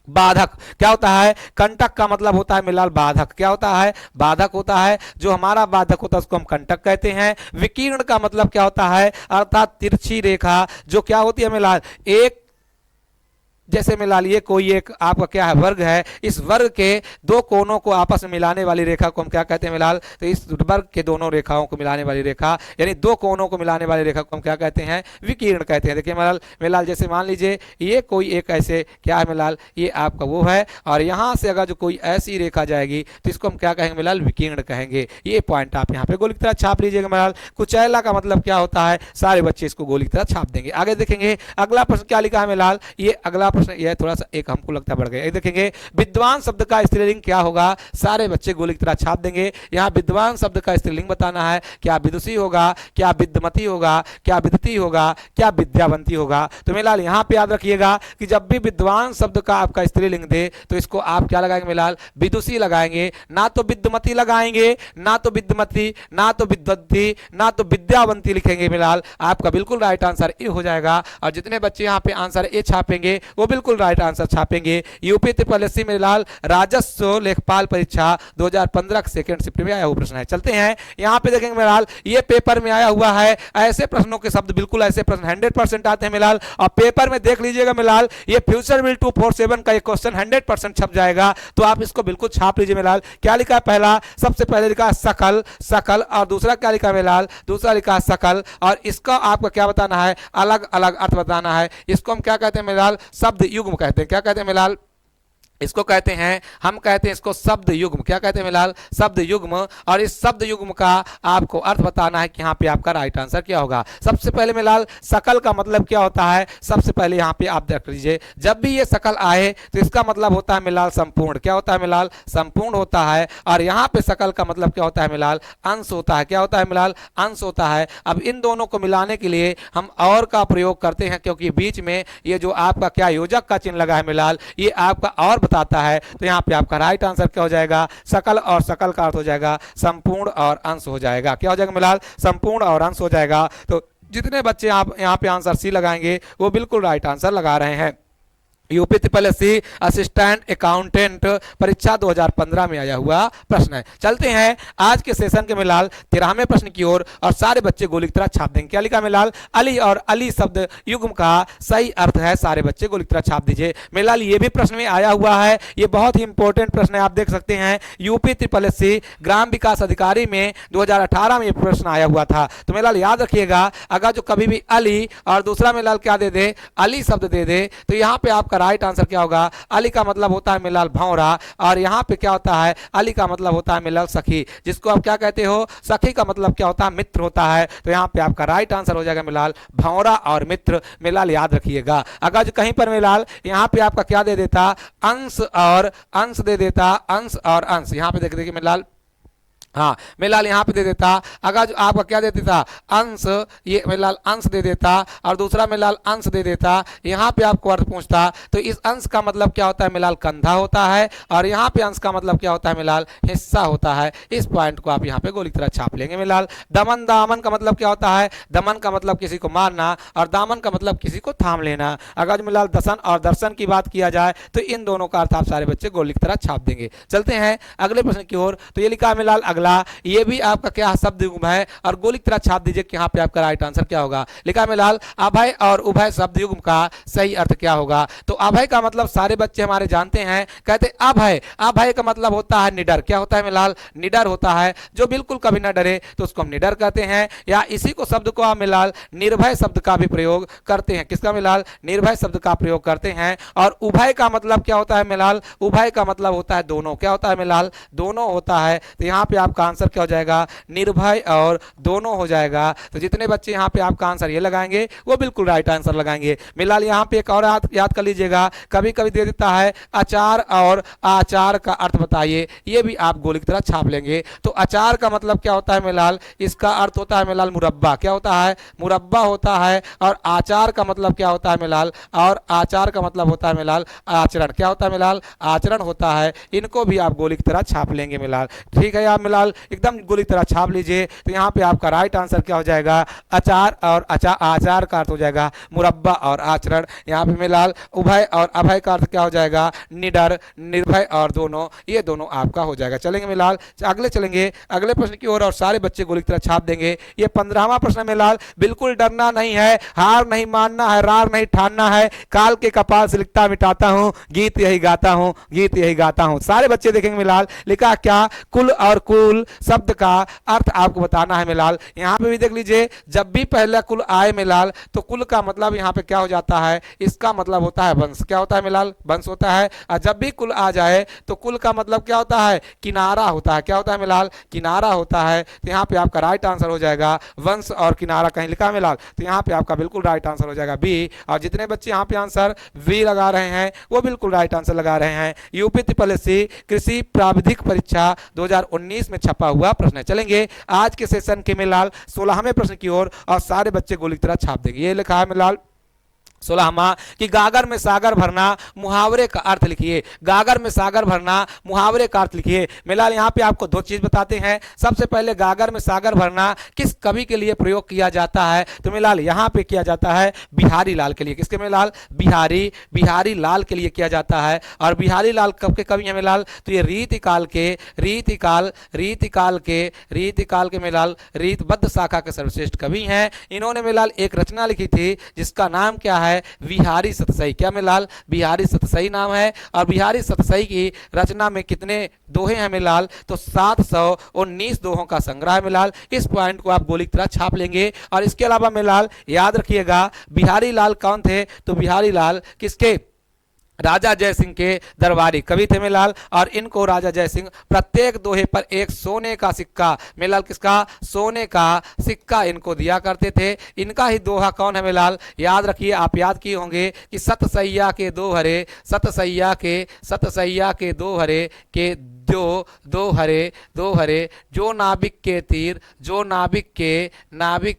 बाधक। क्या होता है, कंटक का मतलब होता है मिलाल बाधक। क्या होता है, बाधक होता है। जो हमारा बाधक होता है उसको हम कंटक कहते हैं। विकीर्ण का मतलब क्या होता है, अर्थात तिरछी रेखा जो क्या होती है मिलाल, एक जैसे मिला लिए कोई एक आपका क्या है वर्ग है, इस वर्ग के दो कोनों को आपस में मिलाने वाली रेखा को हम क्या कहते हैं मिलाल, तो इस वर्ग के दोनों रेखाओं को मिलाने वाली रेखा, यानी दो कोनों को मिलाने वाली रेखा को हम क्या कहते हैं, विकीर्ण कहते हैं। देखिए मिलाल जैसे मान लीजिए ये कोई एक ऐसे क्या है मिलाल, ये आपका वो है, और यहाँ से अगर जो कोई ऐसी रेखा जाएगी तो इसको हम क्या कहेंगे मिलाल, विकीर्ण कहेंगे। ये पॉइंट आप यहाँ पे गोली की तरह छाप लीजिएगा मिलाल। कुचैला का मतलब क्या होता है, सारे बच्चे इसको गोली की तरह छाप देंगे। आगे देखेंगे अगला प्रश्न क्या लिखा है मिलाल, ये अगला प्रश्न यह थोड़ा सा एक हमको लगता है बढ़ गया। देखेंगे विद्वान शब्द का स्त्रीलिंग क्या होगा, सारे बच्चे गोली की तरह छाप देंगे। यहाँ विद्वान शब्द का स्त्रीलिंग बताना है, क्या विदुषी होगा, क्या विद्मती होगा, क्या विदती होगा, क्या विद्यावंती होगा। तो मिलाल यहाँ पे याद रखिएगा कि जब भी विद्वान शब्द का आपका स्त्रीलिंग दे तो इसको आप क्या लगाएंगे मिलाल, विदुषी लगाएंगे, ना तो विद्मती लगाएंगे, ना तो विद्मती, ना तो विद्वती, ना तो विद्यावंती लिखेंगे मिलाल। आपका बिल्कुल राइट आंसर ए हो जाएगा। और जितने बच्चे यहाँ पे आंसर ए छापेंगे वो बिल्कुल राइट आंसर छापेंगे। यूपी त्रिपल में लाल राजस्व लेखपाल परीक्षा 2015 के सेकंड शिफ्ट में आया हुआ प्रश्न है। चलते हैं यहाँ पे देखेंगे मिलाल, ये पेपर में आया हुआ है। ऐसे प्रश्नों के शब्द बिल्कुल ऐसे प्रश्न 100% आते हैं मिलाल। और पेपर में देख लीजिएगा मिलाल, ये फ्यूचर बिल 247 का एक क्वेश्चन 100% छप जाएगा, तो आप इसको बिल्कुल छाप लीजिए मिलाल। क्या लिखा है, पहला सबसे पहले लिखा सकल, सकल, और दूसरा क्या लिखा है मिलाल, दूसरा लिखा है सकल, और इसका आपको क्या बताना है, अलग अलग अर्थ बताना है। इसको हम क्या कहते हैं मिलाल, शब्द युग्म कहते हैं। क्या कहते हैं मिलाल, इसको कहते हैं, हम कहते हैं इसको शब्द युग्म। क्या कहते हैं मिलाल, शब्द युग्म। और इस शब्द युग्म का आपको अर्थ बताना है कि यहाँ पे आपका राइट आंसर क्या होगा। सबसे पहले मिलाल सकल का मतलब क्या होता है, सबसे पहले यहाँ पे आप देख लीजिए, जब भी ये सकल आए तो इसका मतलब होता है मिलाल संपूर्ण। क्या होता है मिलाल, संपूर्ण होता है। और यहाँ पे सकल का मतलब क्या होता है मिलाल, अंश होता है। क्या होता है मिलाल, अंश होता है। अब इन दोनों को मिलाने के लिए हम और का प्रयोग करते हैं, क्योंकि बीच में ये जो आपका क्या योजक का चिन्ह लगा है मिलाल, ये आपका और बताता है। तो यहाँ पे आपका राइट आंसर क्या हो जाएगा, सकल, और सकल का अर्थ हो जाएगा संपूर्ण और अंश हो जाएगा। क्या हो जाएगा मिलाल, संपूर्ण और अंश हो जाएगा। तो जितने बच्चे आप यहाँ पे आंसर सी लगाएंगे वो बिल्कुल राइट आंसर लगा रहे हैं। UP triple S C assistant accountant परीक्षा 2015 में आया हुआ प्रश्न है। चलते हैं आज के सेशन के मिलाल 13वें प्रश्न की ओर, और सारे बच्चे गोली की तरह छाप देंगे। क्या लिखा मिलाल, अली, और अली शब्द युग्म का सही अर्थ है, सारे बच्चे गोली की तरह छाप दीजिए मिलाल। ये भी प्रश्न में आया हुआ है, ये बहुत ही इंपॉर्टेंट प्रश्न है, आप देख सकते हैं। यूपी ट्रिपल एस सी ग्राम विकास अधिकारी में 2018 में ये प्रश्न आया हुआ था। तो मिलाल याद रखिएगा, अगर जो कभी भी अली और दूसरा मिलाल क्या दे दे, अली शब्द दे दे, तो यहाँ पे आपका आपका राइट आंसर क्या होगा, अली का मतलब होता है मिलाल भौरा, और यहाँ पे क्या होता है, अली का मतलब होता है मिलाल सखी, जिसको आप क्या कहते हो, सखी का मतलब क्या होता है, मित्र होता है। तो यहाँ पे आपका राइट आंसर हो जाएगा मिलाल भौरा और मित्र, मिलाल याद रखिएगा। अगर जो कहीं पर मिलाल यहाँ पे आपका क्या दे देता, अंश और अंश दे देता, अंश और अंश, यहाँ पे देख देखिए मिलाल, हाँ मिलाल यहाँ पे दे देता, अगर जो आपका क्या दे देता, अंश, ये मिलाल अंश दे देता और दूसरा मिलाल अंश दे देता, यहाँ पे आपको अर्थ पूछता, तो इस अंश का मतलब क्या होता है मिलाल कंधा होता है, और यहाँ पे अंश का मतलब क्या होता है मिलाल हिस्सा होता है। इस पॉइंट को आप यहाँ पे गोली की तरह छाप लेंगे मिलाल। दमन, दामन का मतलब क्या होता है, दमन का मतलब किसी को मारना और दामन का मतलब किसी को थाम लेना। अगर मिलाल दसन और दर्शन की बात किया जाए तो इन दोनों का अर्थ आप सारे बच्चे गोली की तरह छाप देंगे। चलते हैं अगले प्रश्न की ओर। तो ये लिखा है मिलाल अगला, ये भी आपका क्या शब्द युग्म है, और गोली की तरह छाप दीजिए कि यहाँ पे आपका राइट आंसर क्या होगा। लिखा है मिलाल अभय और उभय शब्द युग्म का सही अर्थ क्या होगा। तो अभय का मतलब सारे बच्चे हमारे जानते हैं, कहते अभय, अभय का मतलब होता है निडर। क्या होता है मिलाल, निडर होता है, जो बिल्कुल कभी न डरे तो उसको हम निडर कहते हैं, या इसी को शब्द को आप मिलाल निर्भय शब्द का भी प्रयोग करते हैं। किसका मिलाल, निर्भय शब्द का प्रयोग करते हैं। और उभय का मतलब क्या होता है मिलाल, उभय का मतलब होता है दोनों। क्या होता है मिलाल, दोनों होता है। तो यहाँ पे आपका आंसर क्या हो जाएगा, निर्भय और दोनों हो जाएगा। तो जितने बच्चे यहाँ पे आपका आंसर ये लगाएंगे वो बिल्कुल राइट आंसर लगाएंगे। मिलाल यहाँ पे एक और याद कर लीजिएगा, कभी कभी दे देता है अचार और आचार का अर्थ बताइए, ये भी आप गोली की तरह छाप लेंगे। तो अचार का मतलब क्या होता है मिलाल, इसका अर्थ होता है मिलाल मुरब्बा। क्या होता है, मुरब्बा होता है। और आचार का मतलब क्या होता है मिलाल, और आचार का मतलब होता है मिलाल आचरण। क्या होता है मिलाल, आचरण होता है। इनको भी आप गोली की तरह छाप लेंगे मिलाल। ठीक है, आप मिलाल एकदम गोली की तरह छाप लीजिए। तो यहाँ पे आपका राइट आंसर क्या हो जाएगा, अचार और आचार का अर्थ हो जाएगा मुरब्बा और आचरण। यहाँ पे मिलाल उभय और अभय का अर्थ क्या हो जाएगा, निडर, निर्भय और दोनों, ये दोनों आपका हो जाएगा। चलेंगे मिलाल अगले, चलेंगे अगले प्रश्न की ओर, और सारे बच्चे गोली की तरह छाप देंगे। ये 15वां प्रश्न है मिलाल, बिल्कुल डरना नहीं है, हार नहीं मानना है, रार नहीं ठानना है, काल के कपाल से लिखता मिटाता हूँ, गीत यही गाता हूँ, गीत यही गाता हूँ। सारे बच्चे देखेंगे मिलाल, लिखा क्या, कुल और कुल शब्द का अर्थ आपको बताना है मिलाल। यहाँ पे भी देख लीजिए, जब भी पहला कुल आए मिलाल तो कुल का मतलब यहाँ पे क्या हो जाता है, इसका मतलब होता है वंश। क्या होता है मिलाल, वंश होता है। और जब भी कुल आ जाए तो कुल का मतलब क्या होता है, किनारा होता है। क्या होता है मिलाल, किनारा होता है। तो यहाँ पे आपका राइट आंसर हो जाएगा वंश और किनारा। कहीं लिखा है मिलाल, तो यहाँ पे आपका बिल्कुल राइट आंसर हो जाएगा बी। और जितने बच्चे यहाँ पे आंसर बी लगा रहे हैं वो बिल्कुल राइट आंसर लगा रहे हैं। यूपी त्रिपल कृषि प्राविधिक परीक्षा 2019 में छपा हुआ प्रश्न है। चलेंगे आज के सेशन के मिलाल 16वें प्रश्न की ओर, और सारे बच्चे गोली की तरह छाप देंगे। ये लिखा है मिलाल 16वां कि गागर में सागर भरना, मुहावरे का अर्थ लिखिए। गागर में सागर भरना, मुहावरे का अर्थ लिखिए। मिलाल यहाँ पे आपको दो चीज बताते हैं। सबसे पहले गागर में सागर भरना किस कवि के लिए प्रयोग किया जाता है, तो मिलाल यहाँ पे किया जाता है बिहारी लाल के लिए। किसके मिलाल, बिहारी लाल के लिए किया जाता है। और बिहारी लाल कब के कवि हैं मिलाल, तो ये रीतिकाल के मिलाल रीतबद्ध शाखा के सर्वश्रेष्ठ कवि हैं। इन्होंने मिलाल एक रचना लिखी थी जिसका नाम क्या है, बिहारी सतसई। क्या मिलाल, बिहारी सतसई नाम है। और बिहारी सतसई की रचना में कितने दोहे हैं मिलाल, तो 719 दोहों का संग्रह है मिलाल। इस पॉइंट को आप गोली की तरह छाप लेंगे। और इसके अलावा मिलाल याद रखिएगा, बिहारी लाल कौन थे, तो बिहारी लाल किसके, राजा जय सिंह के दरबारी कवि थे मिलाल। और इनको राजा जय सिंह प्रत्येक दोहे पर एक सोने का सिक्का मिलाल, किसका, सोने का सिक्का इनको दिया करते थे। इनका ही दोहा कौन है मिलाल, याद रखिए, आप याद किए होंगे कि सतसैया के दो हरे, सतसैया के दो हरे के दो हरे जो नाविक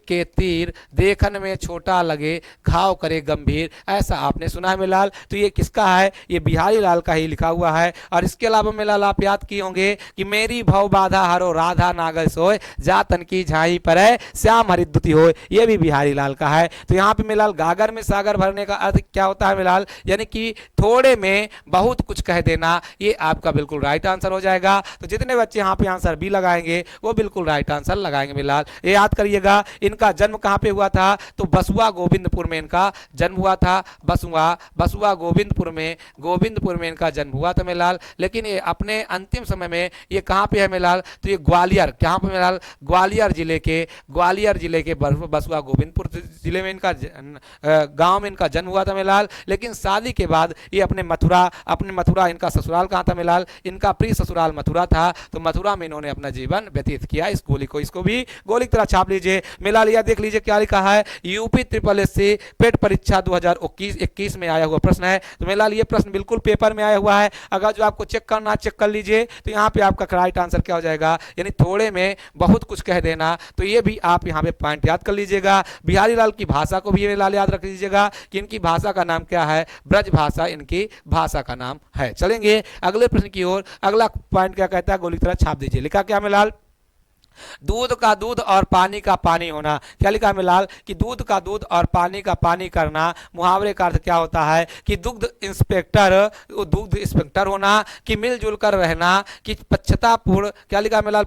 के तीर देखन में छोटा लगे घाव करे गंभीर। ऐसा आपने सुना है मिलाल। तो ये किसका है, ये बिहारी लाल का ही लिखा हुआ है। और इसके अलावा मिलाल आप याद किए होंगे कि मेरी भव बाधा हरो राधा नागर सोय, जातन की झाई पर है श्याम हरिद्युति होय, ये भी बिहारी लाल का है। तो यहाँ पे मिलाल गागर में सागर भरने का अर्थ क्या होता है मिलाल, यानी कि थोड़े में बहुत कुछ कह देना। ये आपका बिल्कुल राइट आंसर हो जाएगा। तो जितने बच्चे यहाँ पे आंसर बी लगाएंगे वो बिल्कुल राइट आंसर लगाएंगे मिलाल। ये याद करिएगा, इनका जन्म कहाँ पे हुआ था, तो बसुआ गोविंदपुर में इनका जन्म हुआ था। बसुआ गोविंदपुर गोविंदपुर में इनका जन्म हुआ था मेलाल। लेकिन ये अपने अंतिम समय में ये कहाँ पे है मेलाल, तो ये ग्वालियर, कहाँ पे मेलाल, ग्वालियर जिले के बसुआ गोविंदपुर जिले में इनका गांव में इनका जन्म हुआ था मेलाल। लेकिन शादी के बाद ये अपने मथुरा इनका ससुराल कहाँ था मेलाल, इनका प्रिय ससुराल मथुरा था, तो मथुरा में इन्होंने अपना जीवन व्यतीत किया। इस गोली को, इसको भी गोली की तरह छाप लीजिए मेलाल। यह देख लीजिए क्या लिखा है, यूपी ट्रिपल एस सी पेट परीक्षा 2021 में आया हुआ प्रश्न है। तो मेलाल ये प्रश्न बिल्कुल पेपर में आया हुआ है, अगर जो आपको चेक करना चेक कर लीजिए। तो यहाँ पे आपका राइट आंसर क्या हो जाएगा, यानी थोड़े में बहुत कुछ कह देना, तो ये भी आप यहाँ पे पॉइंट याद कर लीजिएगा। बिहारी लाल की भाषा को भी मेलाल याद रख लीजिएगा कि इनकी भाषा का नाम क्या है, ब्रज भाषा इनकी भाषा का नाम है। चलेंगे अगले प्रश्न की ओर। अगला पॉइंट क्या कहता है, गोली की तरह छाप दीजिए। लिखा क्या मेलाल, दूध का दूध और पानी का पानी होना। क्या लिखा है मेलाल कि दूध का दूध और पानी का पानी करना। मुहावरे का अर्थ क्या होता है कि दुग्ध इंस्पेक्टर होना, कि मिलजुल कर रहना, कि पक्षतापूर्ण, क्या लिखा है मेलाल,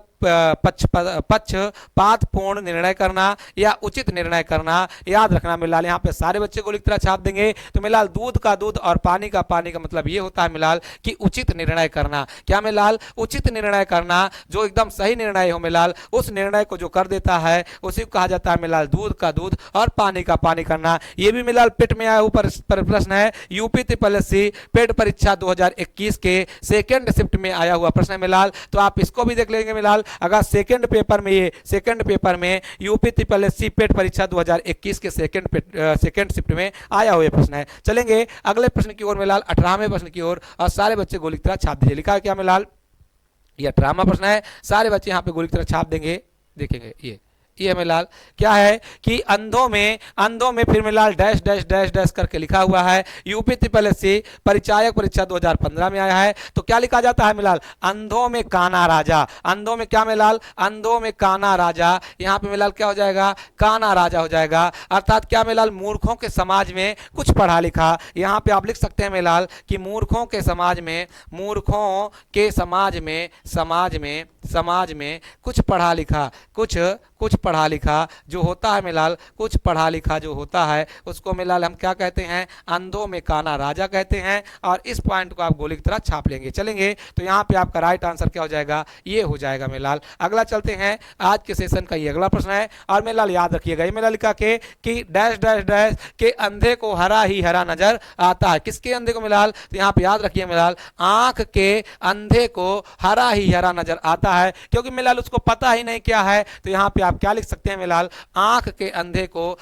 पक्षपातपूर्ण निर्णय करना या उचित निर्णय करना। याद रखना मेलाल, यहाँ पे सारे बच्चे को लिख तरह छाप देंगे। तो मेलाल दूध का दूध और पानी का पानी का मतलब ये होता है मेलाल कि उचित निर्णय करना। क्या मेलाल, उचित निर्णय करना, जो एकदम सही निर्णय हो मेलाल, उस निर्णय को जो कर देता है उसी को कहा जाता है मेलाल दूध का दूध और पानी का पानी करना। ये भी मेलाल पेट में आया ऊपर प्रश्न है, यूपी ट्रिपल एस सी पेट परीक्षा 2021 के सेकंड शिफ्ट में आया हुआ प्रश्न है मेलाल। तो आप इसको भी देख लेंगे मेलाल, अगर सेकंड पेपर में यूपी ट्रिपल एस सी पेट परीक्षा 2021 के सेकंड शिफ्ट में आया हुआ प्रश्न है। चलेंगे अगले प्रश्न की ओर मेलाल, 18वें प्रश्न की ओर, और सारे बच्चे गोली की तरह छाप दीजिए। लिखा है क्या मेलाल, ये 18वां प्रश्न है, सारे बच्चे यहाँ पे गोली की तरह छाप देंगे। देखेंगे ये मेलाल क्या है कि अंधों में फिर मेलाल डैश डैश डैश डैश करके लिखा हुआ है। यूपी ट्रिपल एस सी परिचायक परीक्षा 2015 में आया है। तो क्या लिखा जाता है मेलाल, अंधों में काना राजा। अंधों में क्या मेलाल, अंधों में काना राजा। यहाँ पे मेलाल क्या हो जाएगा, काना राजा हो जाएगा। अर्थात क्या मेलाल, मूर्खों के समाज में कुछ पढ़ा लिखा। यहाँ पे आप लिख सकते हैं मेलाल कि मूर्खों के समाज में कुछ पढ़ा लिखा, कुछ पढ़ा लिखा जो होता है मेलाल, कुछ पढ़ा लिखा जो होता है उसको मेलाल हम क्या कहते हैं, अंधों में काना राजा कहते हैं। और इस पॉइंट को आप गोली की तरह छाप लेंगे। चलेंगे तो यहाँ पे आपका राइट आंसर क्या हो जाएगा, ये हो जाएगा मेलाल। अगला चलते हैं, आज के सेशन का ये अगला प्रश्न है, और मेलाल याद रखिएगा ये मेलाल लिखा के कि डैश डैश डैश के अंधे को हरा ही हरा नजर आता है। किसके अंधे को मेलाल, तो यहाँ पे याद रखिए मेलाल, आंख के अंधे को हरा ही हरा नजर आता है, क्योंकि मेलाल उसको पता ही नहीं क्या है। तो यहाँ पे आप क्या लिख सकते हैं मेलाल, आंख के अंधे को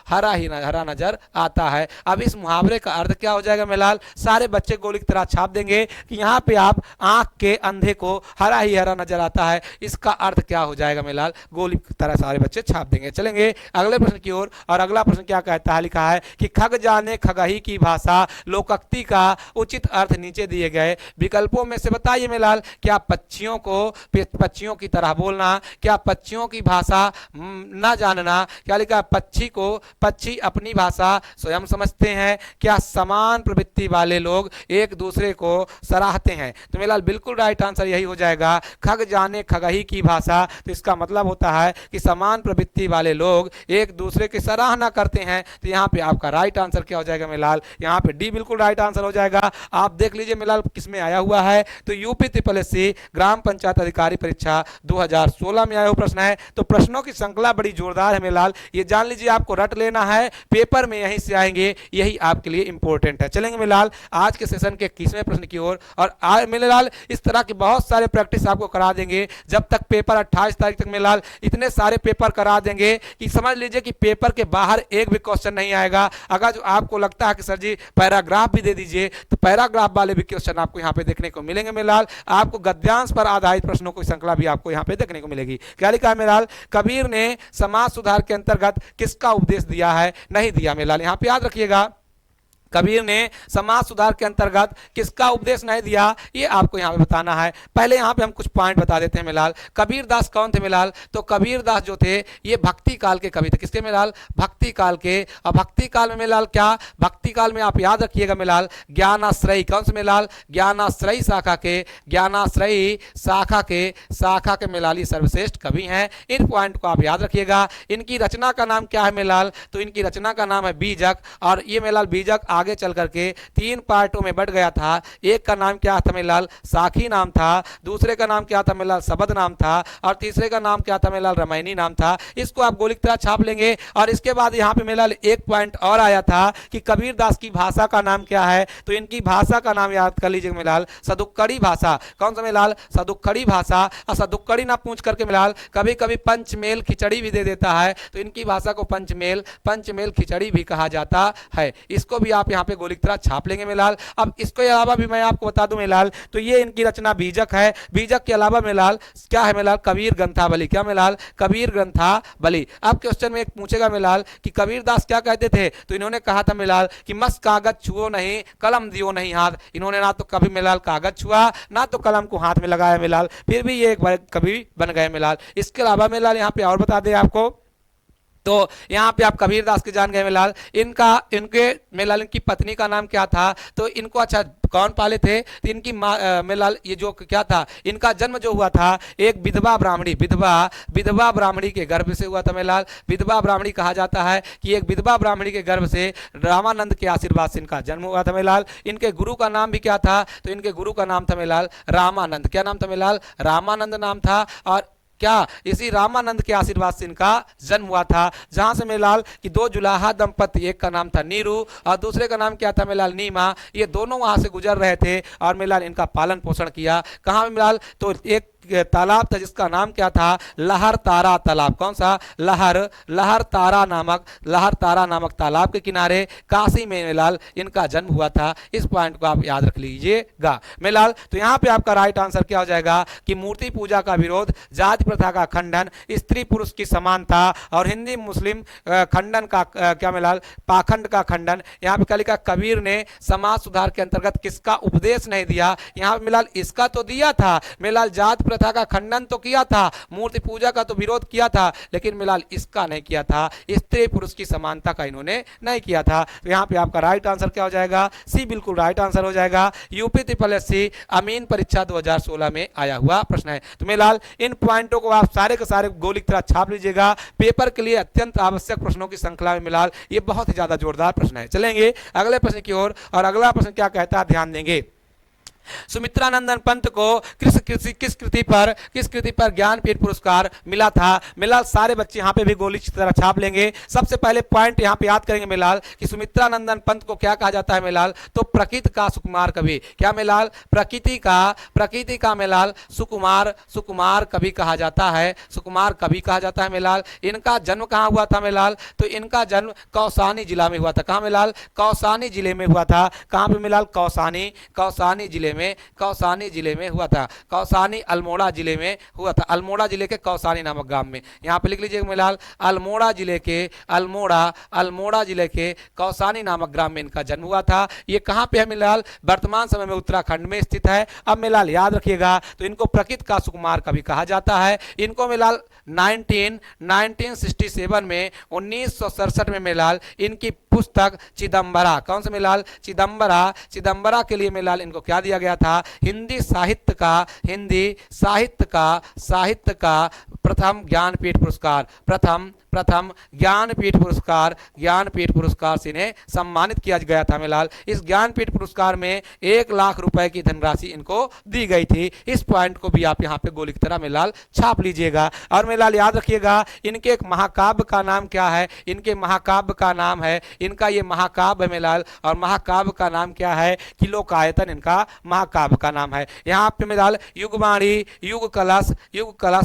हरा ही हरा नजर आता है। अब इस मुहावरे का अर्थ क्या हो जाएगा मेलाल, सारे बच्चे गोली की तरह छाप देंगे कि यहाँ पे आप आंख के अंधे को हरा ही हरा नजर आता है, इसका अर्थ क्या हो जाएगा मेलाल, गोली की तरह सारे बच्चे छाप देंगे। चलेंगे अगले प्रश्न की ओर, और अगला प्रश्न क्या कहता है, लिखा है कि खग जाने खगही की भाषा लोकोक्ति का उचित अर्थ नीचे दिए गए विकल्पों में से बताइए मेलाल। क्या पक्षियों की तरह बोलना, क्या पक्षियों की भाषा ना जानना, क्या लिखा, पक्षी अपनी भाषा स्वयं समझते हैं, क्या समान प्रवृत्ति वाले लोग एक दूसरे को सराहते हैं। तो मेलाल बिल्कुल राइट आंसर यही हो जाएगा, खग जाने खगही की भाषा। तो इसका मतलब होता है कि समान प्रवृत्ति वाले लोग एक दूसरे की सराहना करते हैं। तो यहाँ पे आपका राइट आंसर क्या हो जाएगा मेलाल, यहाँ पे डी बिल्कुल राइट आंसर हो जाएगा। आप देख लीजिए मेलाल किसमें आया हुआ है, तो यूपी ट्रिपल एस सी ग्राम पंचायत अधिकारी परीक्षा 2016 में आया हुआ प्रश्न है। तो प्रश्नों की श्रृंखला बड़ी जोरदार है मेलाल, ये जान लीजिए, आपको रट लेना है, पेपर में यहीं से आएंगे, यही आपके लिए इंपॉर्टेंट है। चलेंगे मेलाल आज के सेशन के 21वें प्रश्न की ओर, और मेलाल इस तरह के बहुत सारे प्रैक्टिस आपको करा देंगे जब तक पेपर 28 तारीख तक मेलाल इतने सारे पेपर करा देंगे कि समझ लीजिए कि पेपर के बाहर एक भी क्वेश्चन नहीं आएगा। अगर जो आपको लगता है कि सर जी पैराग्राफ भी दे दीजिए, तो पैराग्राफ वाले भी क्वेश्चन आपको यहाँ पे देखने को मिलेंगे मेलाल। आपको गद्यांश पर आधारित प्रश्नों की श्रृंखला भी आपको यहाँ पे देखने को मिलेगी। क्या लिखा है मेलाल, कबीर ने समाज सुधार के अंतर्गत किसका उपदेश दिया है, नहीं दिया मेलाल, यहाँ पे याद रखिएगा, कबीर ने समाज सुधार के अंतर्गत किसका उपदेश नहीं दिया, ये आपको यहाँ पे बताना है। पहले यहाँ पे हम कुछ पॉइंट बता देते हैं मेलाल। कबीर दास कौन थे मेलाल, तो कबीर दास जो थे ये भक्ति काल के कवि थे। किसके मेलाल, भक्ति काल के। और भक्ति काल में मेलाल क्या, भक्ति काल में आप याद रखिएगा मेलाल, ज्ञानाश्रयी, कौन से मेलाल, ज्ञानाश्रयी शाखा के मेलाली सर्वश्रेष्ठ कवि हैं। इन पॉइंट को आप याद रखिएगा। इनकी रचना का नाम क्या है मेलाल, तो इनकी रचना का नाम है बीजक। और ये मेलाल बीजक आगे चल करके 3 पार्टों में बढ़ गया था। एक का नाम क्या था मेरे लाल, साखी नाम था, दूसरे का नाम क्या था मेरे लाल, शबद नाम था, और तीसरे का नाम क्या था मेरे लाल, रामायणी नाम था। इसको आप गोली की तरह छाप लेंगे। और इसके बाद यहाँ पे मेरे लाल एक पॉइंट और आया था कि कबीर दास की भाषा का नाम क्या है, तो इनकी भाषा का नाम याद कर लीजिए मेरे लाल, सदुक्कड़ी भाषा। कौन सा मेरे लाल, सदुक्कड़ी भाषा। और सदुक्कड़ी ना पूछ करके मेरे लाल कभी कभी पंचमेल खिचड़ी भी दे देता है, तो इनकी भाषा को पंचमेल खिचड़ी भी कहा जाता है। इसको भी आप यहाँ पे गोली की तरह छाप लेंगे मेरे लाल। अब इसके अलावा भी मैं आपको बता दूं मेरे लाल, तो ये इनकी रचना बीजक है। बीजक के अलावा मेरे लाल क्या है मेरे लाल, कबीर ग्रंथावली। क्या मेरे लाल, कबीर ग्रंथावली। अब क्वेश्चन में एक पूछेगा मेरे लाल कि कबीर दास क्या कहते थे, तो इन्होंने कहा था मेरे लाल कि मस्त कागज छुओ नहीं, कलम दियो नहीं हाथ। इन्होंने ना तो कभी मेरे लाल कागज छुआ, ना तो कलम को हाथ में लगाया मेरे लाल, फिर भी ये एक बार कवि बन गए मेरे लाल। इसके अलावा मेरे लाल यहाँ पे और बता दें आपको, तो यहाँ पे आप कबीर दास के जान गए मेरे लाल। इनके मेरे लाल इनकी पत्नी का नाम क्या था, तो इनको अच्छा कौन पाले थे, तो इनकी मेरे लाल ये जो क्या था, इनका जन्म जो हुआ था एक विधवा ब्राह्मणी के गर्भ से हुआ था मेरे लाल। विधवा ब्राह्मणी कहा जाता है कि एक विधवा ब्राह्मणी के गर्भ से रामानंद के आशीर्वाद से इनका जन्म हुआ था मेरे लाल। इनके गुरु का नाम भी क्या था, तो इनके गुरु का नाम था मेरे लाल रामानंद। क्या नाम था मेरे लाल, रामानंद नाम था। और क्या इसी रामानंद के आशीर्वाद से इनका जन्म हुआ था, जहां से मेरे लाल कि 2 जुलाहा दंपति, एक का नाम था नीरू और दूसरे का नाम क्या था मेरे लाल, नीमा। ये दोनों वहां से गुजर रहे थे और मेरे लाल इनका पालन पोषण किया। कहाँ मेरे लाल, तो एक तालाब था जिसका नाम क्या था, लहर तारा तालाब। कौन सा, लहर तारा नामक तालाब के किनारे काशी में मेरे लाल इनका जन्म हुआ था। इस पॉइंट को आप याद रख लीजिएगा मेरे लाल। तो यहाँ पे आपका राइट आंसर क्या हो जाएगा कि मूर्ति पूजा का विरोध, जाति प्रथा का खंडन, स्त्री पुरुष की समानता और हिंदी मुस्लिम खंडन का क्या मेरे लाल, पाखंड का खंडन। यहाँ पे क्या लिखा, कबीर ने समाज सुधार के अंतर्गत किसका उपदेश नहीं दिया, यहाँ पे मेरे लाल इसका तो दिया था मेरे लाल, जाति प्रथा का खंडन तो किया था, मूर्ति पूजा का तो विरोध किया था, लेकिन मेरे लाल इसका नहीं किया था, स्त्री पुरुष की समानता का इन्होंने नहीं किया था। तो यहाँ पे आपका राइट आंसर क्या हो जाएगा, सी बिल्कुल राइट आंसर हो जाएगा। यूपी SSC अमीन परीक्षा 2016 में आया हुआ प्रश्न है। तो मेरे लाल इन पॉइंटों को आप सारे के सारे गोली की तरह छाप लीजिएगा। पेपर के लिए अत्यंत आवश्यक प्रश्नों की श्रृंखला में मिलाल ये बहुत ही ज्यादा जोरदार प्रश्न है। चलेंगे अगले प्रश्न की ओर, और अगला प्रश्न क्या कहता है ध्यान देंगे। सुमित्रानंदन पंत को किस कृति पर ज्ञानपीठ पुरस्कार मिला था। मिलाल सारे बच्चे यहाँ पे भी गोली की तरह छाप लेंगे। सबसे पहले पॉइंट यहाँ पे याद करेंगे मिलाल कि सुमित्रानंदन पंत को क्या कहा जाता है मिलाल, तो प्रकृति का सुकुमार कवि। क्या मिलाल, प्रकृति का मिलाल सुकुमार कवि कहा जाता है, सुकुमार कवि कहा जाता है मिलाल। इनका जन्म कहाँ हुआ था मिलाल, तो इनका जन्म कौसानी जिला में हुआ था। कहाँ मिलाल, कौसानी जिले में हुआ था। कहाँ पे मिलाल, कौसानी जिले में हुआ था। कौसानी अल्मोड़ा जिले में हुआ था, अल्मोड़ा जिले के कौसानी नामक गांव में। यहाँ पे लिख लीजिए मिलाल, अल्मोड़ा जिले के कौसानी नामक ग्राम में इनका जन्म हुआ था। ये कहाँ पे है मिलाल, वर्तमान समय में उत्तराखंड में स्थित है। अब मिलाल याद रखिएगा, तो इनको प्रकृति का सुकुमार कवि कहा जाता है। इनको मिलाल 1967 में 1967 में मिलाल इनकी पुस्तक चिदम्बरा, कौन से मिलाल, चिदम्बरा के लिए मिलाल इनको क्या दिया गया था, हिंदी साहित्य का प्रथम ज्ञानपीठ पुरस्कार से इन्हें सम्मानित किया गया था मिलाल। इस ज्ञानपीठ पुरस्कार में 1 लाख रुपए की धनराशि इनको दी गई थी। इस पॉइंट को भी आप यहाँ पे गोली की तरह मिलाल छाप लीजिएगा। और मिलाल याद रखिएगा, इनके एक महाकाव्य का नाम क्या है, इनके महाकाव्य का नाम है, इनका ये महाकाव्य है मिलाल, और महाकाव्य का नाम क्या है कि लोकायतन इनका महाकाव्य का नाम है। यहाँ पे मिलाल युगवाणी, युग कलश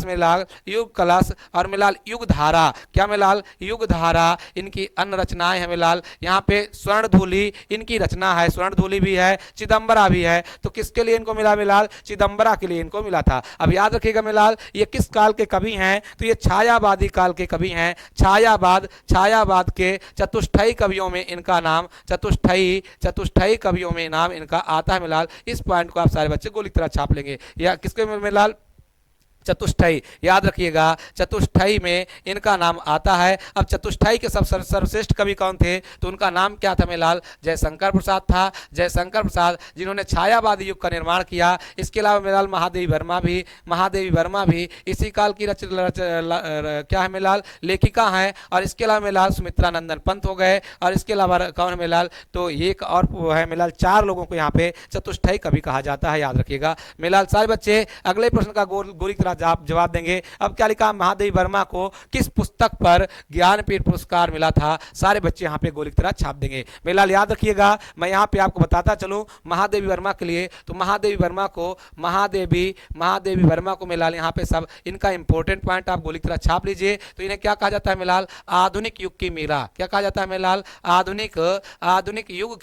मिलाल, युग कलश और मिलाल युग धारा। क्या मिलाल, युग धारा इनकी अन्य रचनाएं हैं मिलाल। यहाँ पे स्वर्णधूलि इनकी रचना है, स्वर्णधूलि भी है, चिदम्बरा भी है। तो किसके लिए इनको मिला मिलाल, चिदम्बरा के लिए इनको मिला था। अब याद रखिएगा मिलाल, ये किस काल के कवि हैं, तो ये छायावादी काल के कवि हैं। छायावाद के चतुष्टयी कवियों में इनका नाम, चतुष्टयी कवियों में नाम इनका आता है मिलाल। इस पॉइंट को आप सारे बच्चे गोली की तरह छाप लेंगे। या किसके मिलाल, चतुष्टयी, याद रखिएगा चतुष्टयी में इनका नाम आता है। अब चतुष्टयी के सब सर्वश्रेष्ठ कवि कौन थे, तो उनका नाम क्या था मेलाल, जयशंकर प्रसाद था। जयशंकर प्रसाद जिन्होंने छायावादी युग का निर्माण किया। इसके अलावा मेलाल महादेवी वर्मा भी इसी काल की क्या है मेलाल, लेखिका हैं। और इसके अलावा मेलाल सुमित्रा नंदन पंत हो गए। और इसके अलावा कौन है मेलाल, तो एक और है मेलाल, 4 लोगों को यहाँ पे चतुष्टयी कवि कहा जाता है, याद रखिएगा मेलाल। सारे बच्चे अगले प्रश्न का गोली तरह जवाब देंगे। अब क्या लिखा, महादेवी वर्मा को किस पुस्तक पर ज्ञानपीठ पुरस्कार मिला था, सारे बच्चे यहाँ पे गोली की तरह छाप देंगे मेलाल। याद रखिएगा मैं यहाँ पे आपको बताता चलूं महादेवी वर्मा के लिए, तो महादेवी वर्मा को मेलाल यहाँ पे सब इनका इंपॉर्टेंट पॉइंट आप गोली की तरह छाप लीजिए। तो इन्हें क्या कहा जाता है मेलाल, आधुनिक युग की मीरा। क्या कहा जाता है मेलाल, आधुनिक युग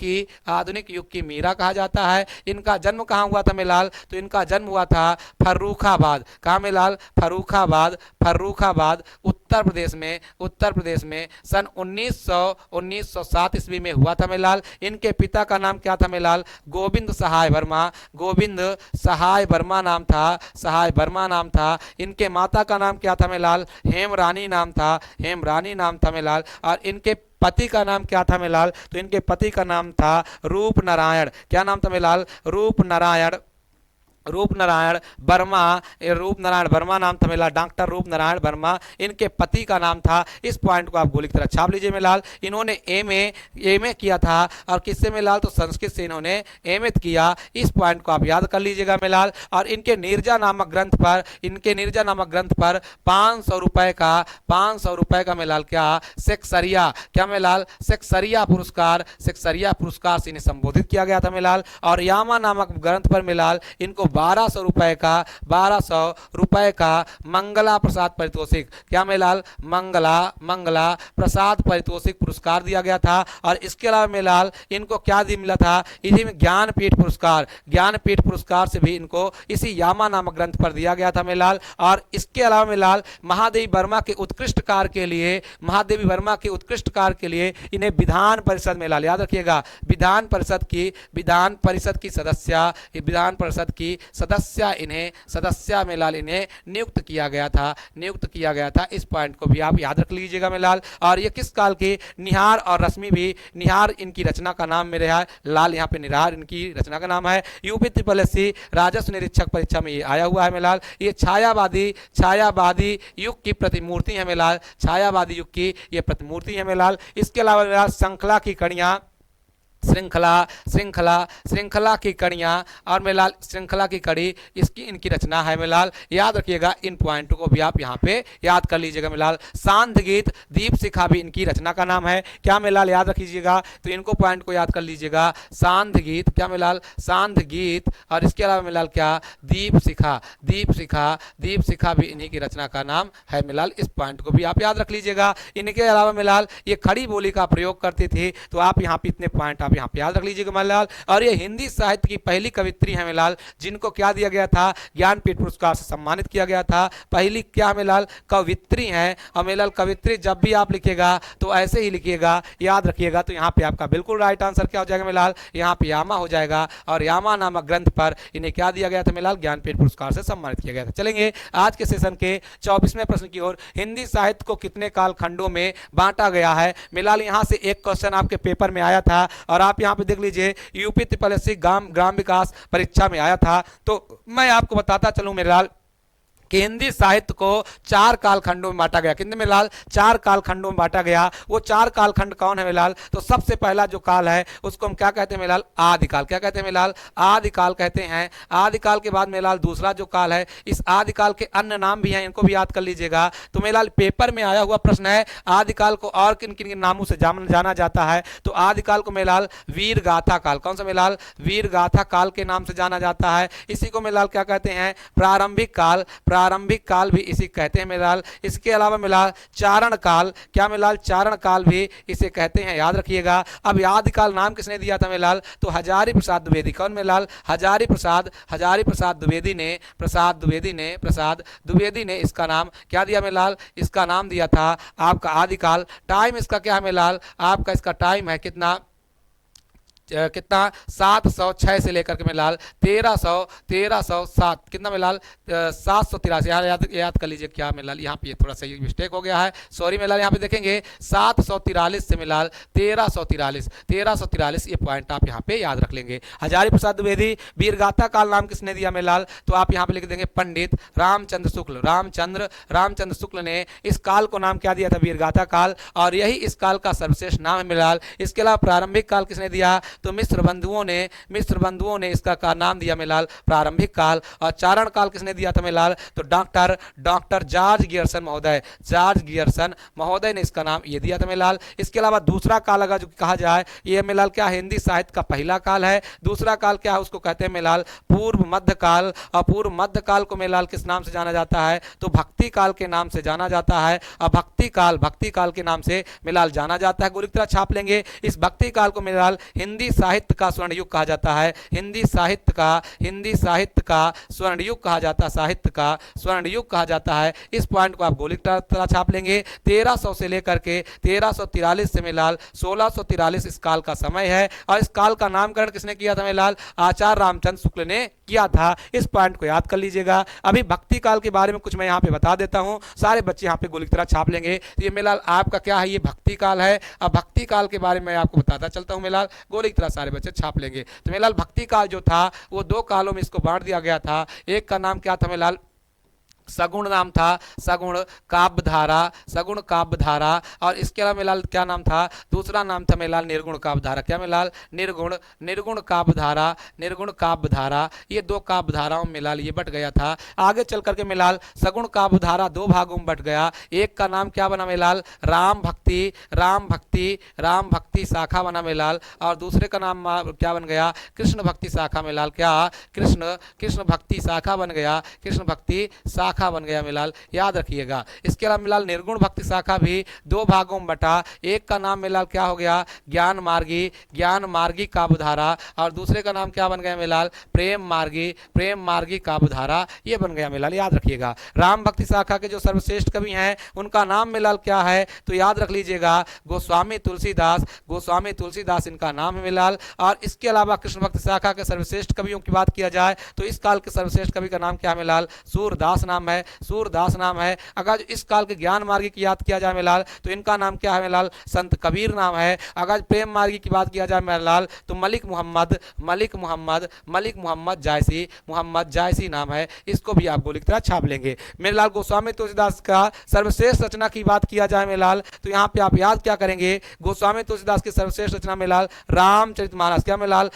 की मीरा कहा जाता है। इनका जन्म कहाँ हुआ था मेलाल, तो इनका जन्म हुआ था फर्रुखाबाद। कहाँ मेलाल, फर्रुखाबाद उत्तर प्रदेश में सन 1907 ईस्वी में हुआ था मेलाल। इनके पिता का नाम क्या था मेलाल, गोविंद सहाय वर्मा नाम था। इनके माता का नाम क्या था मेलाल, हेमरानी नाम था मेलाल। और इनके पति का नाम क्या था मेलाल, तो इनके पति का नाम था रूपनारायण। क्या नाम था मेलाल, रूपनारायण वर्मा नाम था मेलाल, डॉक्टर रूपनारायण वर्मा इनके पति का नाम था। इस पॉइंट को आप गोली की तरह छाप लीजिए मेलाल। इन्होंने एमए किया था, और किससे मेलाल, तो संस्कृत से इन्होंने एमए किया। इस पॉइंट को आप याद कर लीजिएगा मेलाल। और इनके नीरजा नामक ग्रंथ पर 500 रुपए का मेलाल क्या, सेक्सरिया मेलाल, सेक्सरिया पुरस्कार से इन्हें संबोधित किया गया था मेलाल। और यामा नामक ग्रंथ पर मेलाल इनको 1200 रुपए का मंगला प्रसाद पारितोषिक, क्या मेलाल, मंगला प्रसाद पारितोषिक पुरस्कार दिया गया था। और इसके अलावा मेलाल इनको क्या मिला था, इसी में ज्ञानपीठ पुरस्कार से भी इनको इसी यामा नामक ग्रंथ पर दिया गया था मेलाल। और इसके अलावा मेलाल महादेवी वर्मा के उत्कृष्ट कार्य के लिए इन्हें विधान परिषद मेलाल, याद रखिएगा विधान परिषद की सदस्य मेलाल इन्हें नियुक्त किया गया था। इस पॉइंट को भी आप याद रख लीजिएगा मेलाल। और ये किस काल के, निहार और रश्मि भी, निहार इनकी रचना का नाम मेरे है लाल, यहाँ पे निहार इनकी रचना का नाम है। यूपी ट्रिपल एससी राजस्व निरीक्षक परीक्षा में ये आया हुआ है मेलाल। ये छायावादी युग की प्रतिमूर्ति है मेलाल, छायावादी युग की ये प्रतिमूर्ति है मेलाल। इसके अलावा मेलाल श्रृंखला की कड़ियां और मेलाल श्रृंखला की कड़ी इसकी इनकी रचना है मेलाल। याद रखिएगा इन पॉइंटों को भी आप यहाँ पे याद कर लीजिएगा मेलाल। सांध गीत दीप शिखा भी इनकी रचना का नाम है, क्या मेलाल, याद रख लीजिएगा। तो इनको पॉइंट को याद कर लीजिएगा, सांध गीत, क्या मेलाल, सांध गीत। और इसके अलावा मेलाल क्या, दीप शिखा भी इन्हीं की रचना का नाम है मेलाल। इस पॉइंट को भी आप याद रख लीजिएगा। इनके अलावा मेलाल ये खड़ी बोली का प्रयोग करते थे, तो आप यहाँ पे इतने पॉइंट आप यहाँ पे याद रख लीजिएगा मेलाल। और ये हिंदी साहित्य की पहली कवित्री है मेलाल, जिनको क्या दिया गया था, ज्ञानपीठ पुरस्कार से सम्मानित किया गया था। पहली क्या मेलाल, कवित्री है। और मेलाल कवित्री जब भी आप लिखिएगा तो ऐसे ही लिखिएगा, याद रखिएगा। तो यहाँ पे आपका बिल्कुल राइट आंसर क्या हो जाएगा मेलाल, यहाँ पे यामा हो जाएगा। और यामा नामक ग्रंथ पर इन्हें क्या दिया गया था मेलाल, ज्ञानपीठ पुरस्कार से सम्मानित किया गया था। चलेंगे आज के सेशन के 24वें प्रश्न की ओर। हिंदी साहित्य को कितने काल खंडों में बांटा गया है मेलाल। यहाँ से एक क्वेश्चन आपके पेपर में आया था, और आप यहाँ पे देख लीजिए यूपी ट्रिपल एससी ग्राम विकास परीक्षा में आया था। तो मैं आपको बताता चलूं मेलाल कि हिंदी साहित्य को 4 कालखंडों में बांटा गया। कितने में लाल, 4 कालखंडों में बांटा गया। वो 4 कालखंड कौन है मेलाल, तो सबसे पहला जो काल है उसको हम क्या कहते हैं मेलाल, आदिकाल। क्या कहते हैं मेलाल, आदिकाल कहते हैं। आदिकाल के बाद मेलाल दूसरा जो काल है, इस आदिकाल के अन्य नाम भी हैं, इनको भी याद कर लीजिएगा। तो मेलाल पेपर में आया हुआ प्रश्न है, आदिकाल को और किन किन नामों से जाना जाता है। तो आदिकाल को मेलाल वीर गाथा काल, कौन सा मेलाल, वीर गाथा काल के नाम से जाना जाता है। इसी को मेलाल क्या कहते हैं, प्रारंभिक काल, प्रारंभिक काल भी इसी कहते हैं मेलाल। इसके अलावा मेलाल चारण काल, क्या मेलाल, चारण काल भी इसे कहते हैं, याद रखिएगा। अब आदिकाल नाम किसने दिया था मेलाल, तो हजारी प्रसाद द्विवेदी। कौन मेलाल, हजारी प्रसाद द्विवेदी ने इसका नाम क्या दिया मेलाल, इसका नाम दिया था आपका आदिकाल। टाइम इसका क्या है मेलाल, आपका इसका टाइम है कितना, कितना 706 से लेकर के मिलाल 1307 कितना मिलाल 783। यहाँ याद कर लीजिए क्या मिलाल, यहाँ पे थोड़ा सा मिस्टेक हो गया है, सॉरी मिलाल। यहाँ पे देखेंगे 743 से मिलाल 1343 ये पॉइंट आप यहाँ पे याद रख लेंगे। हजारी प्रसाद द्विवेदी वीरगाथा काल नाम किसने दिया मिलाल, तो आप यहाँ पे लिख देंगे पंडित रामचंद्र शुक्ल। रामचंद्र शुक्ल ने इस काल को नाम क्या दिया था, वीरगाथा काल, और यही इस काल का सर्वश्रेष्ठ नाम है मिलाल। इसके अलावा प्रारंभिक काल किसने दिया, तो मिस्र बंधुओं ने इसका नाम दिया मिलाल प्रारंभिक काल। और चारण काल किसने दिया था मिलाल, तो डॉक्टर जॉर्ज गियर्सन महोदय ने इसका नाम ये दिया था मिलाल। इसके अलावा दूसरा काल अगर जो कहा जाए ये मिलाल क्या हिंदी साहित्य का पहला काल है। दूसरा काल क्या है, उसको कहते हैं मिलाल पूर्व मध्य काल। और पूर्व मध्य काल को मिलाल किस नाम से जाना जाता है, तो भक्ति काल के नाम से जाना जाता है। और भक्ति काल के नाम से मिलाल जाना जाता है। गोलिक तरह छाप लेंगे, इस भक्ति काल को मिलाल हिंदी साहित्य का स्वर्ण युग कहा जाता है। हिंदी साहित्य का स्वर्ण युग कहा जाता है। इस पॉइंट को आप गोलिक तरह छाप लेंगे। 1300 से लेकर के 1343 से मिलाल 1643 इस काल का समय है। और इस काल का नामकरण किसने किया था मिलाल, आचार्य रामचंद्र शुक्ल ने किया था। इस पॉइंट को याद कर लीजिएगा। अभी भक्ति काल के बारे में कुछ मैं यहाँ पे बता देता हूँ, सारे बच्चे यहाँ पे गोलिक तरह छाप लेंगे। तो ये मिलाल आपका क्या है, ये भक्ति काल है। अब भक्ति काल के बारे में आपको बताता चलता हूँ मिलाल, गोलिक तरह सारे बच्चे छाप लेंगे। तो मिलाल भक्ति काल जो था वो दो कालों में इसको बांट दिया गया था। एक का नाम क्या था मिलाल, सगुण नाम था, सगुण काव्यधारा। और इसके अलावा मिलाल क्या नाम था, दूसरा नाम था मिलाल निर्गुण काव्यधारा। क्या मिलाल, निर्गुण काव्यधारा। ये दो काव्यधाराओं में मिलाल ये बट गया था। आगे चल करके मिलाल सगुण काव्यधारा दो भागों में बट गया। एक का नाम क्या बना मिलाल, राम भक्ति शाखा बना मिलाल। और दूसरे का नाम क्या बन गया, कृष्ण भक्ति शाखा मिलाल। क्या, कृष्ण भक्ति शाखा बन गया, कृष्ण भक्ति शाखा बन गया मिलाल, याद रखिएगा। इसके अलावा मिलाल निर्गुण भक्ति शाखा भी दो भागों में बटा। एक का नाम मिलाल क्या हो गया, ज्ञान मार्गी काव्यधारा। और दूसरे का नाम क्या बन गया मिलाल, प्रेम मार्गी काव्यधारा, ये बन गया मिलाल, याद रखिएगा। राम भक्ति शाखा के जो सर्वश्रेष्ठ कवि हैं उनका नाम मिलाल क्या है, तो याद रख लीजिएगा गोस्वामी तुलसीदास इनका नाम है मिलाल। और इसके अलावा कृष्ण भक्ति शाखा के सर्वश्रेष्ठ कवियों की बात किया जाए तो इस काल के सर्वश्रेष्ठ कवि का नाम क्या है मिलाल, सूरदास नाम है। अगर इस काल के ज्ञान मार्गी की याद किया जाए मिलाल तो इनका नाम क्या है मिलाल, संत कबीर नाम है। अगर प्रेम मार्गी की बात किया जाए मिलाल तो मलिक मोहम्मद जायसी नाम है। इसको भी आप गोलिक तरह छाप लेंगे। मिलाल गोस्वामी तुलसीदास का सर्वश्रेष्ठ रचना की बात किया जाए मिलाल तो यहाँ पे आप याद क्या करेंगे, गोस्वामी तुलसीदास की सर्वश्रेष्ठ रचना मिलाल रामचरितमानस। क्या मिलाल,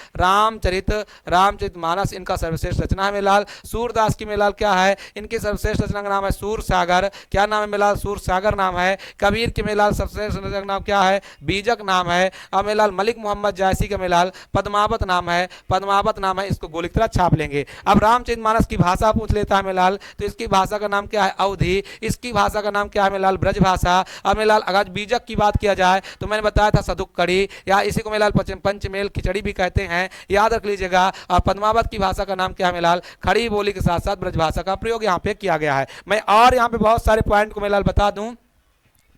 रामचरितमानस इनका सर्वश्रेष्ठ रचना है मिलाल। सूरदास की मिलाल क्या है, इनकी सर्वश्रेष्ठ रचना का नाम है सूरसागर। क्या नाम है मिलाल, सूरसागर नाम है। कबीर के मिलाल सर्वश्रेष्ठ रचना का नाम क्या है, बीजक नाम है। और मिलाल मलिक मोहम्मद जायसी का मिलाल पद्मावत नाम है। इसको गोलिक तरह छाप लेंगे। अब रामचरितमानस की भाषा पूछ लेता है मिलाल तो इसकी भाषा का नाम क्या है, अवधी। इसकी भाषा का नाम क्या है मिलाल, ब्रज भाषा। और मिलाल अगर बीजक की बात किया जाए तो मैंने बताया था सदुक्कड़ी, या इसी को मिलाल पंचमेल खिचड़ी भी कहते हैं, याद रख लीजिएगा। और पद्मावत की भाषा का नाम क्या है मिलाल, खड़ी बोली के साथ साथ ब्रज भाषा का प्रयोग यहाँ पे किया गया है। मैं और यहाँ पे बहुत सारे पॉइंट को मिलाल बता दूं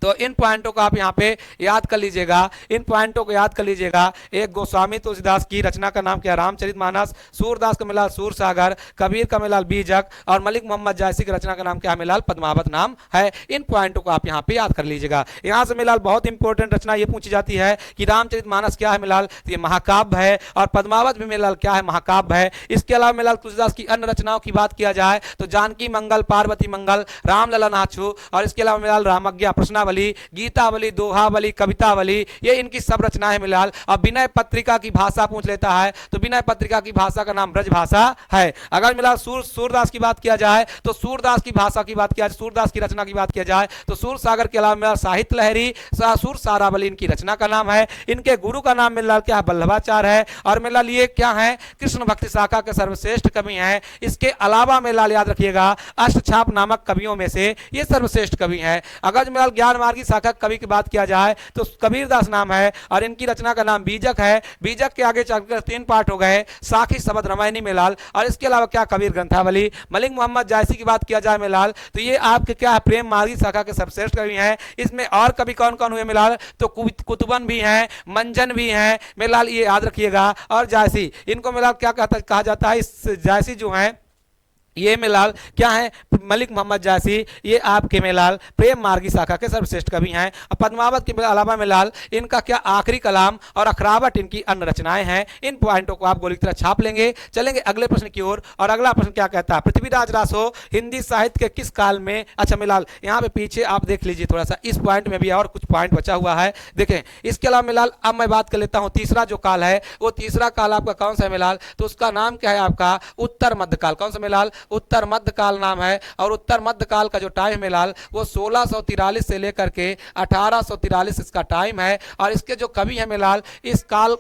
तो इन पॉइंटों को आप यहाँ पे याद कर लीजिएगा। एक गोस्वामी तुलसीदास की रचना का नाम क्या है, रामचरितमानस। सूरदास का मिलाल सूरसागर, कबीर का मिलाल बीजक, और मलिक मोहम्मद जायसी की रचना का नाम क्या है मिलाल पद्मावत नाम है। इन पॉइंटों को आप यहाँ पे याद कर लीजिएगा। यहाँ से मिलाल बहुत इंपॉर्टेंट रचना ये पूछी जाती है कि रामचरितमानस क्या है मिलाल, तो ये महाकाव्य है। और पद्मावत भी मिलाल क्या है, महाकाव्य है। इसके अलावा मिलाल तुलसीदास की अन्य रचनाओं की बात किया जाए तो जानकी मंगल, पार्वती मंगल, रामलला नाचू, और इसके अलावा मिलाल रामज्ञा, प्रश्नावली, गीतावली, दोहावली, कवितावली, ये इनकी सब रचनाएं मिलाल। अब विनय पत्रिका की भाषा पूछ लेता है तो विनय पत्रिका की भाषा का नाम ब्रज भाषा है। अगर मिलाल सूरदास की बात किया जाए तो सूरदास की भाषा की बात किया जाए, सूरदास की रचना की बात किया जाए तो सूरसागर के अलावा मिलाल साहित्य लहरी, सूर सारावली इनकी रचना का नाम है। इनके गुरु का नाम मिलाल क्या है, वल्लभाचार्य है। और मिलाल ये क्या है, कृष्ण भक्ति शाखा के सर्वश्रेष्ठ कवि हैं। इसके अलावा मिलाल याद रखिएगा अष्टछाप नामक कवियों में से ये सर्वश्रेष्ठ कवि हैं। अगर मिलाल ज्ञान तुफान मार्गी शाखा कवि की बात किया जाए तो कबीरदास नाम है और इनकी रचना का नाम बीजक है। बीजक के आगे चलकर 3 पार्ट हो गए, साखी शबद रामायणी में लाल, और इसके अलावा क्या कबीर ग्रंथावली। मलिक मोहम्मद जायसी की बात किया जाए मेलाल तो ये आपके क्या है प्रेम मार्गी शाखा के सर्वश्रेष्ठ कवि हैं। इसमें और कवि कौन कौन हुए मेलाल तो कुतुबन भी हैं, मंजन भी हैं मेलाल, ये याद रखिएगा। और जायसी, इनको मेलाल क्या कहा जाता है, इस जायसी जो है ये मेलाल क्या है, मलिक मोहम्मद जायसी, ये आपके मेलाल प्रेम मार्गी शाखा के सर्वश्रेष्ठ कवि हैं। और पद्मावत के अलावा मेलाल इनका क्या आखिरी कलाम और अखरावट इनकी अन्य रचनाएं हैं। इन पॉइंटों को आप गोली की तरह छाप लेंगे। चलेंगे अगले प्रश्न की ओर, और अगला प्रश्न क्या कहता है, पृथ्वीराज रासो हिंदी साहित्य के किस काल में। अच्छा मेलाल यहाँ पे पीछे आप देख लीजिए थोड़ा सा, इस पॉइंट में भी और कुछ पॉइंट बचा हुआ है देखें। इसके अलावा मेलाल अब मैं बात कर लेता हूँ तीसरा जो काल है, वो तीसरा काल आपका कौन सा है मेलाल, तो उसका नाम क्या है आपका उत्तर मध्यकाल। कौन सा मेलाल, उत्तर मध्यकाल नाम है। और उत्तर मध्यकाल का जो टाइम है लाल वो 1643 से लेकर के 1843 इसका टाइम है। और इसके जो कवि हैं मेलाल, इस काल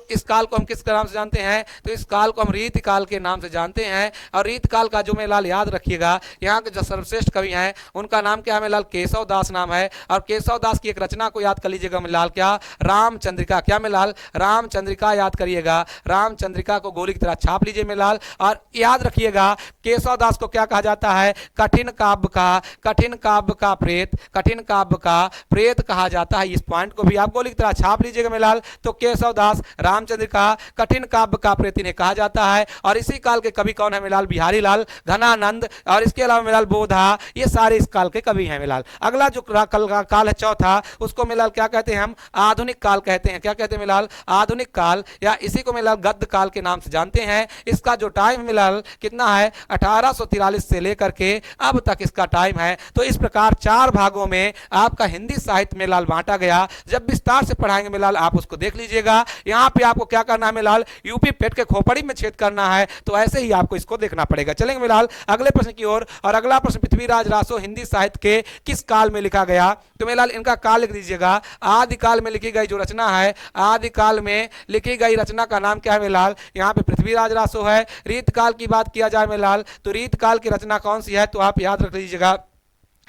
को हम किस नाम से जानते हैं, तो इस काल को हम रीत काल के नाम से जानते हैं। और रीत काल का जो मेलाल याद रखिएगा, यहाँ के जो सर्वश्रेष्ठ कवि हैं उनका नाम क्या है मेलाल, केशव दास नाम है। और केशव दास की एक रचना को याद कर लीजिएगा मेलाल, क्या, रामचंद्रिका। क्या मेलाल, रामचंद्रिका याद करिएगा, रामचंद्रिका को गोली की तरह छाप लीजिए मेलाल। और याद रखिएगा केशव दास को क्या कहा जाता है, कठिन काव्य का प्रेत, कठिन काव्य का प्रेत कहा जाता है। इस पॉइंट को भी आप गोली की तरह छाप लीजिएगा मेलाल। तो केशव दास, रामचंद्रिका, कठिन काव्य का प्रेत इन्हें कहा जाता है। और इसी काल के कवि कौन है मेलाल, बिहारी लाल, घनानंद, और इसके अलावा मेलाल बोधा, ये सारे इस काल के कवि हैं मेलाल। अगला जो काल है चौथा, उसको मेलाल क्या कहते हैं, हम आधुनिक काल कहते हैं। क्या कहते हैं मेलाल, आधुनिक काल, या इसी को मेलाल गद्य काल के नाम से जानते हैं। इसका जो टाइम मेलाल कितना है, 1843 से लेकर के अब तक इसका टाइम है। तो इस प्रकार 4 भागों में आपका हिंदी साहित्य में लाल बांटा गया। जब विस्तार से पढ़ाएंगे मेलाल आप उसको देख लीजिएगा। यहाँ पे आपको क्या करना है मेलाल, यूपी पेट के खोपड़ी में छेद करना है, तो ऐसे ही आपको इसको देखना पड़ेगा। चलेंगे मेलाल अगले प्रश्न की ओर, और अगला प्रश्न, पृथ्वीराज रासो हिंदी साहित्य के किस काल में लिखा गया। तो मेलाल इनका काल लिख दीजिएगा, आदिकाल में लिखी गई जो रचना है, आदिकाल में लिखी गई रचना का नाम क्या है मेलाल, यहाँ पे पृथ्वीराज रासो है। रीतकाल की बात किया जाए मेलाल तो रीतकाल की रचना कौन सी है, तो आप याद रख लीजिएगा,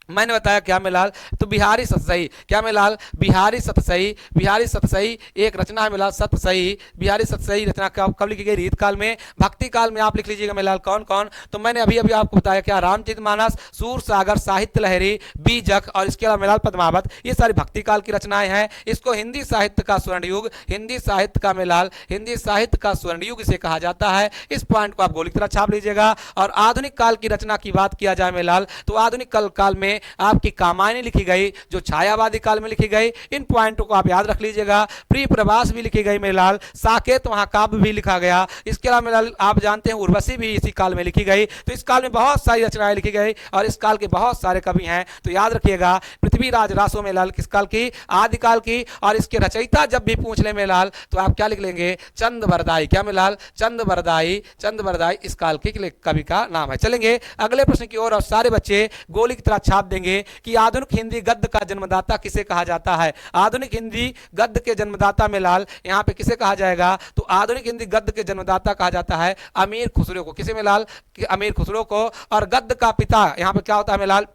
मैंने बताया क्या मेलाल, तो बिहारी सतसई। क्या मेलाल, बिहारी सतसई, बिहारी सतसई एक रचना है मेलाल, सतसई, बिहारी सतसई रचना कब लिखी गई, रीत काल में। भक्ति काल में आप लिख लीजिएगा मेलाल कौन कौन, तो मैंने अभी अभी आपको बताया क्या, रामचरितमानस, सूर सागर, साहित्य लहरी, बीजक, और इसके अलावा मेलाल पद्मावत, ये सारी भक्ति काल की रचनाएं हैं। इसको हिंदी साहित्य का स्वर्ण युग, हिंदी साहित्य का मेलाल, हिंदी साहित्य का स्वर्ण युग इसे कहा जाता है। इस पॉइंट को आप गोली की तरह छाप लीजिएगा। और आधुनिक काल की रचना की बात किया जाए मेलाल, तो आधुनिक काल में आपकी कामायनी लिखी गई जो छायावादी काल में लिखी गई। इन पॉइंटों को आप याद रख लीजिएगा। प्रिय प्रवास भी लिखी गई मेलाल, साकेत महाकाव्य भी लिखा गया। इसके अलावा मेलाल आप जानते हैं उर्वशी भी इसी काल में लिखी गई। तो इस काल में बहुत सारी रचनाएं लिखी गई और इस काल के बहुत सारे कवि हैं। तो याद रखिएगा पृथ्वीराज रासो मेलाल किस काल की, आदिकाल की। और इसके रचयिता जब भी पूछ ले मेलाल तो आप क्या लिख लेंगे, चंद बरदाई। क्या मेलाल, चंद बरदाई, चंद बरदाई इस काल के कवि का नाम है। चलेंगे अगले प्रश्न की ओर, और सारे बच्चे गोली की तरह छाप देंगे कि आधुनिक हिंदी गद्य का जन्मदाता किसे कहा जाता है। आधुनिक हिंदी गद्य के जन्मदाता में लाल यहां पे किसे कहा जाएगा, तो आधुनिक हिंदी गद्य के जन्मदाता कहा जाता है अमीर खुसरो को। किसे में लाल, अमीर खुसरो को। और गद्य का पिता यहां पे क्या होता है में लाल,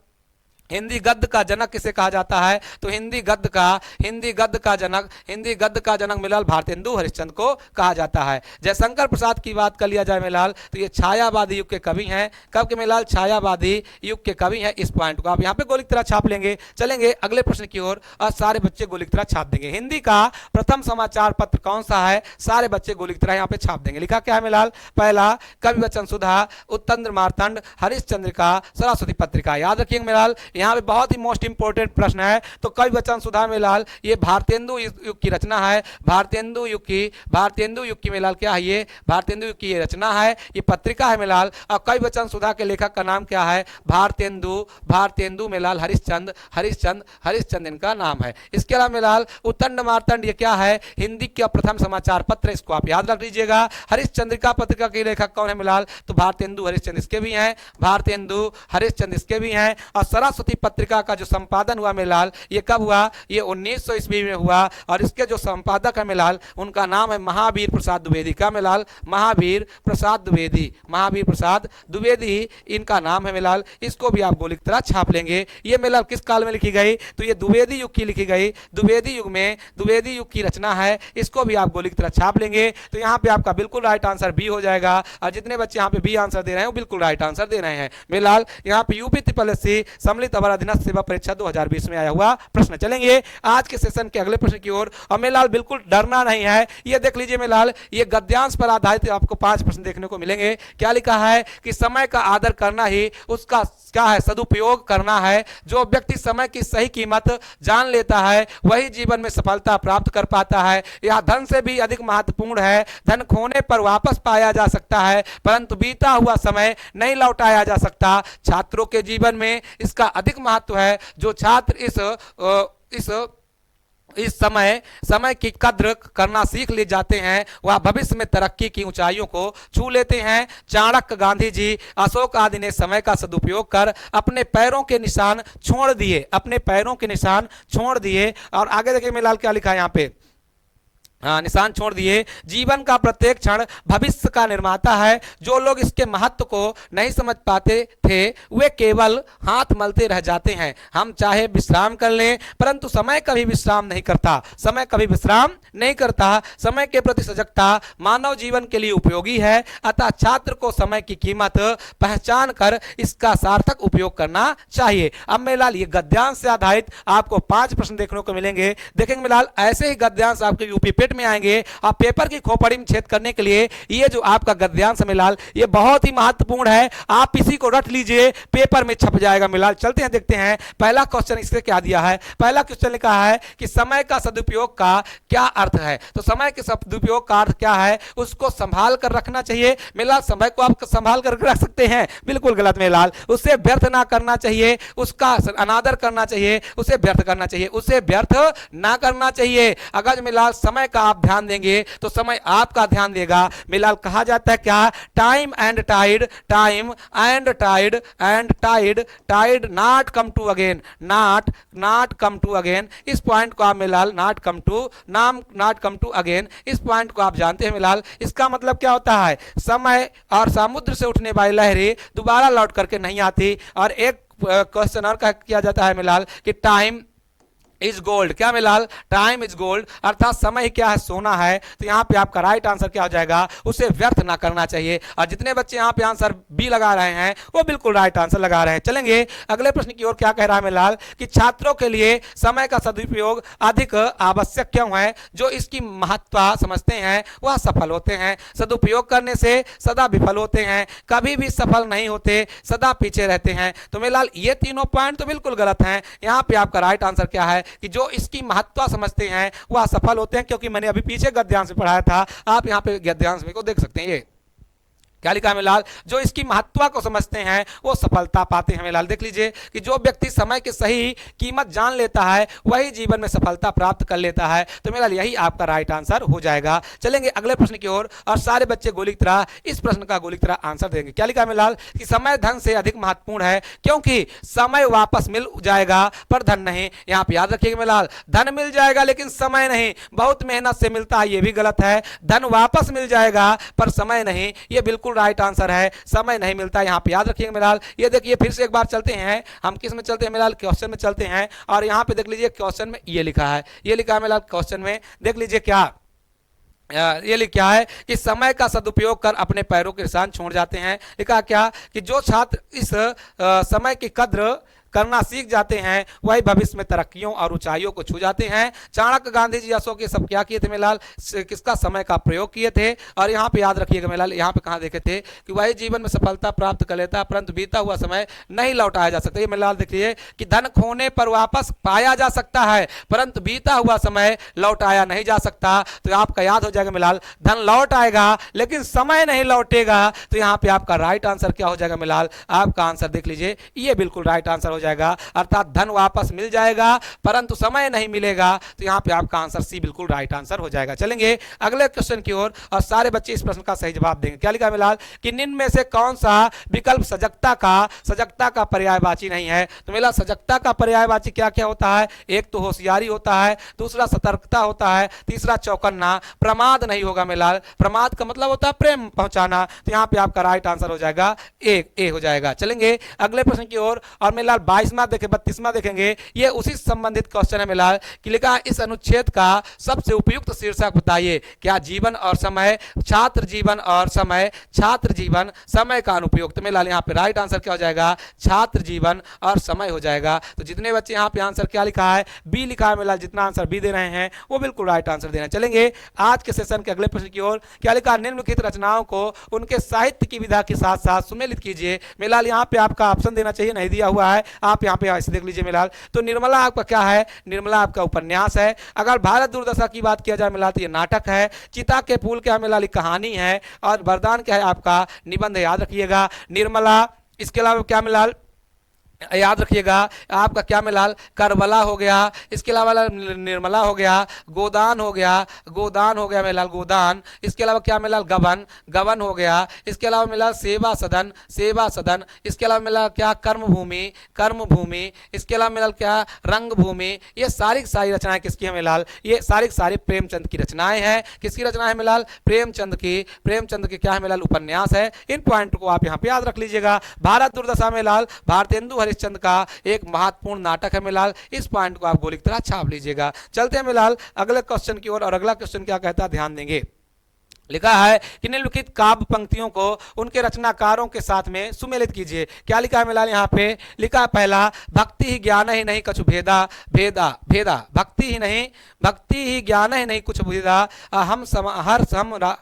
हिंदी गद्य का जनक किसे कहा जाता है, तो हिंदी गद्य का जनक मेलाल भारतेंदु हरिश्चंद्र को कहा जाता है। जयशंकर प्रसाद की बात कर लिया जाए मेलाल तो ये छायावादी युग के कवि हैं। कब के मेलाल, छायावादी युग के कवि हैं। इस पॉइंट को आप यहाँ पे गोली की तरह छाप लेंगे। चलेंगे अगले प्रश्न की ओर और सारे बच्चे गोली की तरह छाप देंगे। हिंदी का प्रथम समाचार पत्र कौन सा है, सारे बच्चे गोली की तरह यहाँ पे छाप देंगे। लिखा क्या है मेलाल, पहला कवि वचन सुधा, उत्तंद्र मार्तंड, हरिश्चंद्रिका, सरस्वती पत्रिका। याद रखिएगा मेलाल, यहाँ पे बहुत ही मोस्ट इंपोर्टेंट प्रश्न है। तो कवि वचन सुधा मेलाल ये भारतेंदु युग की रचना है। भारतेंदु युग की मेलाल क्या है, ये भारतेंदु युग की ये रचना है, ये पत्रिका है मेलाल। और कवि वचन सुधा के लेखक का नाम क्या है, भारतेंदु मेलाल हरिश्चंद्र इनका नाम है। इसके अलावा मेलाल उत्तंड मार्तंड ये क्या है, हिंदी का प्रथम समाचार पत्र, इसको आप याद रख लीजिएगा। हरिश्चंद्रिका पत्रिका के लेखक कौन है मेलाल, तो भारतेंदु हरिश्चंद्र इसके भी हैं, भारतेंदु हरिश्चंद्र इसके भी हैं। और सरस्वती क्रांति पत्रिका का जो संपादन हुआ मेलाल, ये कब हुआ? ये 1900 ईस्वी में हुआ। और इसके जो संपादक है मेलाल, उनका नाम है महावीर प्रसाद द्विवेदी। क्या मेलाल? महावीर प्रसाद द्विवेदी। महावीर प्रसाद द्विवेदी इनका नाम है मेलाल। इसको भी आप गोली की तरह छाप लेंगे। ये मेलाल किस काल में लिखी गई? तो ये द्विवेदी युग की लिखी गई। द्विवेदी युग में द्विवेदी युग की रचना है। इसको भी आप गोली की तरह छाप लेंगे। तो यहाँ पे आपका बिल्कुल राइट आंसर बी हो जाएगा। और जितने बच्चे यहाँ पे बी आंसर दे रहे हैं वो बिल्कुल राइट आंसर दे रहे हैं मेलाल। यहाँ पे यूपी ट्रिपल एससी सम्मिलित अवर अधीनस्थ सेवा परीक्षा 2020 में आया हुआ प्रश्न। चलेंगे आज के सेशन के अगले प्रश्न की ओर। और मेलाल बिल्कुल डरना नहीं है। ये देख लीजिए मेलाल, ये गद्यांश पर आधारित आपको 5 प्रश्न देखने को मिलेंगे। क्या लिखा है कि समय का आदर करना ही उसका क्या है? सदुपयोग करना है। जो व्यक्ति समय की सही कीमत जान लेता है वही जीवन में सफलता प्राप्त कर पाता है। यह धन से भी अधिक महत्वपूर्ण है। धन खोने पर वापस पाया जा सकता है परंतु बीता हुआ समय नहीं लौटाया जा सकता। छात्रों के जीवन में इसका अधिक महत्व है। जो छात्र इस समय की कद्र करना सीख ले जाते हैं वह भविष्य में तरक्की की ऊंचाइयों को छू लेते हैं। चाणक्य, गांधी जी, अशोक आदि ने समय का सदुपयोग कर अपने पैरों के निशान छोड़ दिए। अपने पैरों के निशान छोड़ दिए। और आगे देखिए मेलाल क्या लिखा है यहाँ पे, निशान छोड़ दिए। जीवन का प्रत्येक क्षण भविष्य का निर्माता है। जो लोग इसके महत्व को नहीं समझ पाते थे वे केवल हाथ मलते रह जाते हैं। हम चाहे विश्राम कर लें परंतु समय कभी विश्राम नहीं करता। समय कभी विश्राम नहीं करता। समय के प्रति सजगता मानव जीवन के लिए उपयोगी है। अतः छात्र को समय की कीमत पहचान कर इसका सार्थक उपयोग करना चाहिए। अब मेलाल ये गद्यांश से आधारित आपको 5 प्रश्न देखने को मिलेंगे। देखेंगे मेलाल, ऐसे ही गद्यांश आपके यूपी पेट में आएंगे। आप पेपर की खोपड़ी में छेद करने के लिए ये जो आपका गद्यांश मेलाल ये बहुत ही महत्वपूर्ण है। आप इसी को रट लीजिए, पेपर में छप जाएगा मेलाल। चलते हैं देखते हैं पहला क्वेश्चन इससे क्या दिया है। पहला क्वेश्चन लिखा है कि समय का सदुपयोग का क्या अर्थ है। तो समय के सदुपयोग का अर्थ क्या है? उसको संभाल कर रखना चाहिए मेलाल। समय को आप संभाल कर रख सकते हैं, बिल्कुल गलत मेलाल। उसे व्यर्थ ना करना चाहिए, उसका अनादर करना चाहिए, उसे व्यर्थ करना चाहिए, उसे व्यर्थ ना करना चाहिए। अगर मेलाल समय का आप ध्यान देंगे तो समय आपका ध्यान देगा। मेलाल कहा जाता है क्या? Time and tide, time and tide and tide, tide not come to again, not come to again. इस पॉइंट को आप मेलाल नॉट कम टू अगेन, इस पॉइंट को आप जानते हैं मेलाल। इसका मतलब क्या होता है? समय और समुद्र से उठने वाली लहरें दोबारा लौट करके नहीं आती। और एक क्वेश्चन और किया जाता है मेलाल कि टाइम इज गोल्ड। क्या मेलाल? टाइम इज गोल्ड, अर्थात समय क्या है? सोना है। तो यहाँ पे आपका राइट आंसर क्या हो जाएगा? उसे व्यर्थ ना करना चाहिए। और जितने बच्चे यहाँ पे आंसर बी लगा रहे हैं वो बिल्कुल राइट आंसर लगा रहे हैं। चलेंगे अगले प्रश्न की ओर। क्या कह रहा है मेलाल कि छात्रों के लिए समय का सदुपयोग अधिक आवश्यक क्यों है? जो इसकी महत्ता समझते हैं वह सफल होते हैं। सदुपयोग करने से सदा विफल होते हैं, कभी भी सफल नहीं होते, सदा पीछे रहते हैं। तो मेलाल ये तीनों पॉइंट तो बिल्कुल गलत हैं। यहाँ पे आपका राइट आंसर क्या है कि जो इसकी महत्ता समझते हैं वह सफल होते हैं। क्योंकि मैंने अभी पीछे गद्यांश में पढ़ाया था, आप यहाँ पे गद्यांश में को देख सकते हैं। ये क्या लिखा है मेलाल? जो इसकी महत्ता को समझते हैं वो सफलता पाते हैं मेलाल। देख लीजिए कि जो व्यक्ति समय की सही कीमत जान लेता है वही जीवन में सफलता प्राप्त कर लेता है। तो मेलाल यही आपका राइट आंसर हो जाएगा। चलेंगे अगले प्रश्न की ओर। और सारे बच्चे गोली की तरह इस प्रश्न का गोली की तरह आंसर देंगे। क्या लिखा है मेलाल कि समय धन से अधिक महत्वपूर्ण है क्योंकि समय वापस मिल जाएगा पर धन नहीं। यहाँ पे याद रखिएगा मेलाल, धन मिल जाएगा लेकिन समय नहीं। बहुत मेहनत से मिलता है, ये भी गलत है। धन वापस मिल जाएगा पर समय नहीं, ये बिल्कुल राइट आंसर है। समय नहीं मिलता, यहां पे याद रखिएगा मेलाल। ये देखिए फिर से एक बार चलते हैं, हम किस में चलते हैं मेलाल? क्वेश्चन में चलते हैं। और यहां पे देख लीजिए क्वेश्चन में ये लिखा है, ये लिखा है मेलाल क्वेश्चन में। देख लीजिए क्या ये लिखा है कि समय का सदुपयोग कर अपने पैरों के निशान छोड़ जाते हैं। लिखा क्या कि जो छात्र इस समय की कद्र करना सीख जाते हैं वही भविष्य में तरक्कियों और ऊंचाइयों को छू जाते हैं। चाणक्य, गांधी जी, अशोक ये सब क्या किए थे मेलाल? किसका? समय का प्रयोग किए थे। और यहाँ पे याद रखिएगा मेलाल, यहाँ पे कहाँ देखे थे कि वही जीवन में सफलता प्राप्त कर लेता परंतु बीता हुआ समय नहीं लौटाया जा सकता। ये मेलाल देखिए कि धन खोने पर वापस पाया जा सकता है परंतु बीता हुआ समय लौटाया नहीं जा सकता। तो आपका याद हो जाएगा मेलाल, धन लौट आएगा लेकिन समय नहीं लौटेगा। तो यहाँ पे आपका राइट आंसर क्या हो जाएगा मेलाल? आपका आंसर देख लीजिए, ये बिल्कुल राइट आंसर हो जाएगा, अर्थात धन वापस मिल जाएगा परंतु समय नहीं मिलेगा। तो यहाँ पे आपका आंसर सी बिल्कुल राइट आंसर हो जाएगा। चलेंगे अगले क्वेश्चन की ओर और सारे बच्चे इस प्रश्न का सही जवाब देंगे। क्या लिखा है फिलहाल कि निम्न में से कौन सा विकल्प सजगता का पर्यायवाची नहीं है। तो मेरा सजगता का पर्यायवाची क्या क्या होता है, एक तो होशियारी होता है, दूसरा सतर्कता होता है, तीसरा चौकन्ना। प्रमाद नहीं होगा मेलाल, प्रमाद का मतलब होता है प्रेम पहुंचाना। तो यहाँ पे आपका राइट आंसर हो जाएगा ए हो जाएगा। चलेंगे अगले प्रश्न की ओर और मेलाल 22वां देखें 32वां देखेंगे। ये उसी संबंधित क्वेश्चन है मेलाल कि लिखा इस अनुच्छेद का सबसे उपयुक्त शीर्षक बताइए। क्या जीवन और समय, छात्र जीवन और समय, छात्र जीवन समय का अनुपयुक्त। मेलाल यहाँ पे राइट आंसर क्या हो जाएगा, छात्र जीवन और समय हो जाएगा। तो जितने बच्चे यहाँ पे आंसर क्या लिखा है, बी लिखा है मेलाल, जितना आंसर बी दे रहे हैं वो बिल्कुल राइट आंसर देना। चलेंगे आज के सेशन के अगले प्रश्न की ओर। क्या लिखा, निम्नलिखित रचनाओं को उनके साहित्य की विधा के साथ साथ सुमेलित कीजिए। मेलाल यहाँ पे आपका ऑप्शन देना चाहिए, नहीं दिया हुआ है, आप यहाँ पे ऐसे देख लीजिए मेलाल। तो निर्मला आपका क्या है, निर्मला आपका उपन्यास है। अगर भारत दुर्दशा की बात किया जाए मेलाल तो ये नाटक है। चिता के फूल क्या मेलाल कहानी है। और वरदान क्या है आपका निबंध, याद रखिएगा निर्मला। इसके अलावा क्या मेलाल याद रखिएगा आपका क्या मेलाल करबला हो गया। इसके अलावा निर्मला हो गया, गोदान हो गया, गोदान हो गया मेलाल गोदान। इसके अलावा क्या मेलाल गबन, गबन हो गया। इसके अलावा मेलाल सेवा सदन, सेवा सदन। इसके अलावा मेलाल क्या कर्मभूमि, कर्मभूमि। इसके अलावा मेलाल क्या रंग भूमि। ये सारी रचनाएं किसकी है मेलाल, ये सारी प्रेमचंद की रचनाएं हैं। किसकी रचना है मेलाल, प्रेमचंद की। प्रेमचंद की क्या है मेलाल उपन्यास है। इन पॉइंट को आप यहाँ पे याद रख लीजिएगा। भारत दुर्दशा मेलाल भारतेंदु चंद का एक महत्वपूर्ण नाटक है मेलाल। इस पॉइंट को आप गोली की तरह छाप लीजिएगा। चलते हैं मेलाल अगले क्वेश्चन की ओर और अगला क्वेश्चन क्या कहता है ध्यान देंगे। लिखा है कि निम्नलिखित काव्य पंक्तियों को उनके रचनाकारों के साथ में सुमेलित कीजिए। क्या लिखा है मेलाल यहाँ पे, लिखा पहला भक्ति ही ज्ञान ही नहीं कुछ भेदा, भेदा भेदा भक्ति ही ज्ञान ही नहीं कुछ भेदा।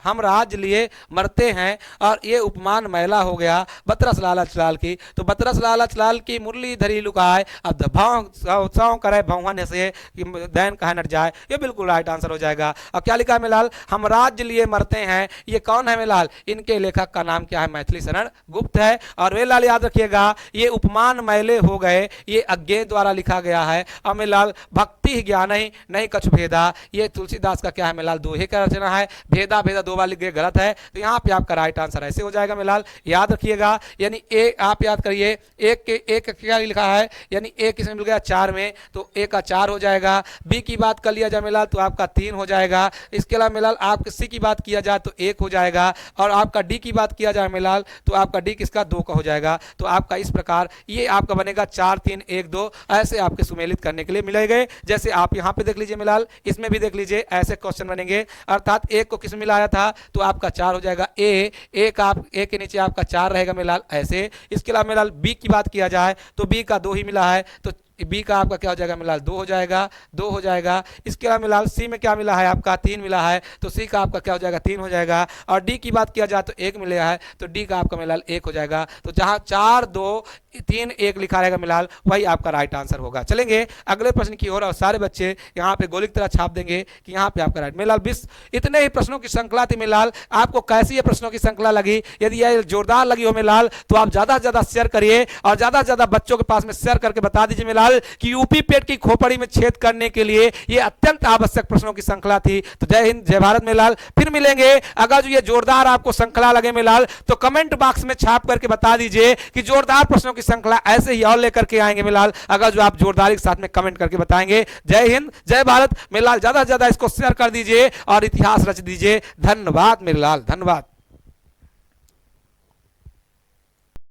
हम राज लिए मरते हैं। और ये उपमान मैला हो गया बतरस लालच लाल की। तो बतरस लालच लाल की मुरली धरी लुकाए, अब भाव करे भवन से दैन कहा नट जाए। ये बिल्कुल राइट आंसर हो जाएगा। और क्या लिखा है मेलाल, हम राज्य लिए मरते हैं। ये कौन है मेलाल, इनके लेखक का नाम क्या है, मैथिली शरण गुप्त है। और मेलाल याद रखिएगा ये उपमान मैले हो गए, ये अज्ञे द्वारा लिखा गया है। और मेलाल भक्ति ज्ञान ही नहीं कछ भेदा, ये तुलसीदास का क्या है मेलाल दोहे का रचना है। भेदा भेदा दो बार लिख गए गलत है। तो यहाँ पे आपका राइट आंसर ऐसे हो जाएगा मेलाल, याद रखिएगा। यानी ए आप याद करिए, एक क्या लिखा है, यानी ए किसमें मिल गया 4 में, तो ए का 4 हो जाएगा। बी की बात कर लिया जाए मेलाल तो आपका 3 हो जाएगा। इसके अलावा मेलाल आप सी की बात किया जाए तो 1 हो जाएगा। और आपका डी की बात किया जाए मेलाल तो आपका डी किसका 2 का हो जाएगा। तो आपका इस प्रकार ये आपका बनेगा 4 3 1 2 ऐसे आपके सुमेलित करने के लिए मिले गए। जैसे आप यहाँ पे देख लीजिए मेलाल, इसमें भी देख लीजिए ऐसे क्वेश्चन बनेंगे। अर्थात 1 को किस में मिलाया था तो आपका 4 हो जाएगा। ए के नीचे आपका 4 रहेगा मेलाल ऐसे। इसके अलावा मेलाल बी की बात किया जाए तो बी का 2 ही मिला है, तो बी का आपका क्या हो जाएगा मिलाल 2 हो जाएगा, 2 हो जाएगा। इसके अलावा मिलाल सी में क्या मिला है आपका 3 मिला है, तो सी का आपका क्या हो जाएगा 3 हो जाएगा। और डी की बात किया जाए तो 1 मिला है, तो डी का आपका मिलाल 1 हो जाएगा। तो जहां 4 2 3 1 लिखा रहेगा मिलाल वही आपका राइट आंसर होगा। चलेंगे अगले प्रश्न की ओर और सारे बच्चे यहाँ पे गोली की तरह छाप देंगे कि यहाँ पे आपका राइट मिलाल 20 इतने ही प्रश्नों की श्रृंखला थी मिलाल। आपको कैसी ये प्रश्नों की श्रृंखला लगी, यदि यह जोरदार लगी हो मिलाल तो आप ज्यादा से ज्यादा शेयर करिए और ज्यादा से ज्यादा बच्चों के पास में शेयर करके बता दीजिए मिलाल कि यूपी पेट की खोपड़ी में छेद करने के लिए ये अत्यंत आवश्यक प्रश्नों की श्रृंखला थी। तो जय हिंद जय भारत मिलाल, फिर मिलेंगे। अगर जो ये जोरदार आपको श्रृंखला लगे मिलाल तो कमेंट बॉक्स में छाप करके बता दीजिए कि जोरदार प्रश्नों की श्रृंखला ऐसे ही और लेकर के आएंगे मिलाल, अगर जो आप जोरदारी के साथ में कमेंट करके बताएंगे। जय हिंद जय भारत मिलाल, ज्यादा से ज्यादा इसको शेयर कर दीजिए और इतिहास रच दीजिए। धन्यवाद मिलाल, धन्यवाद।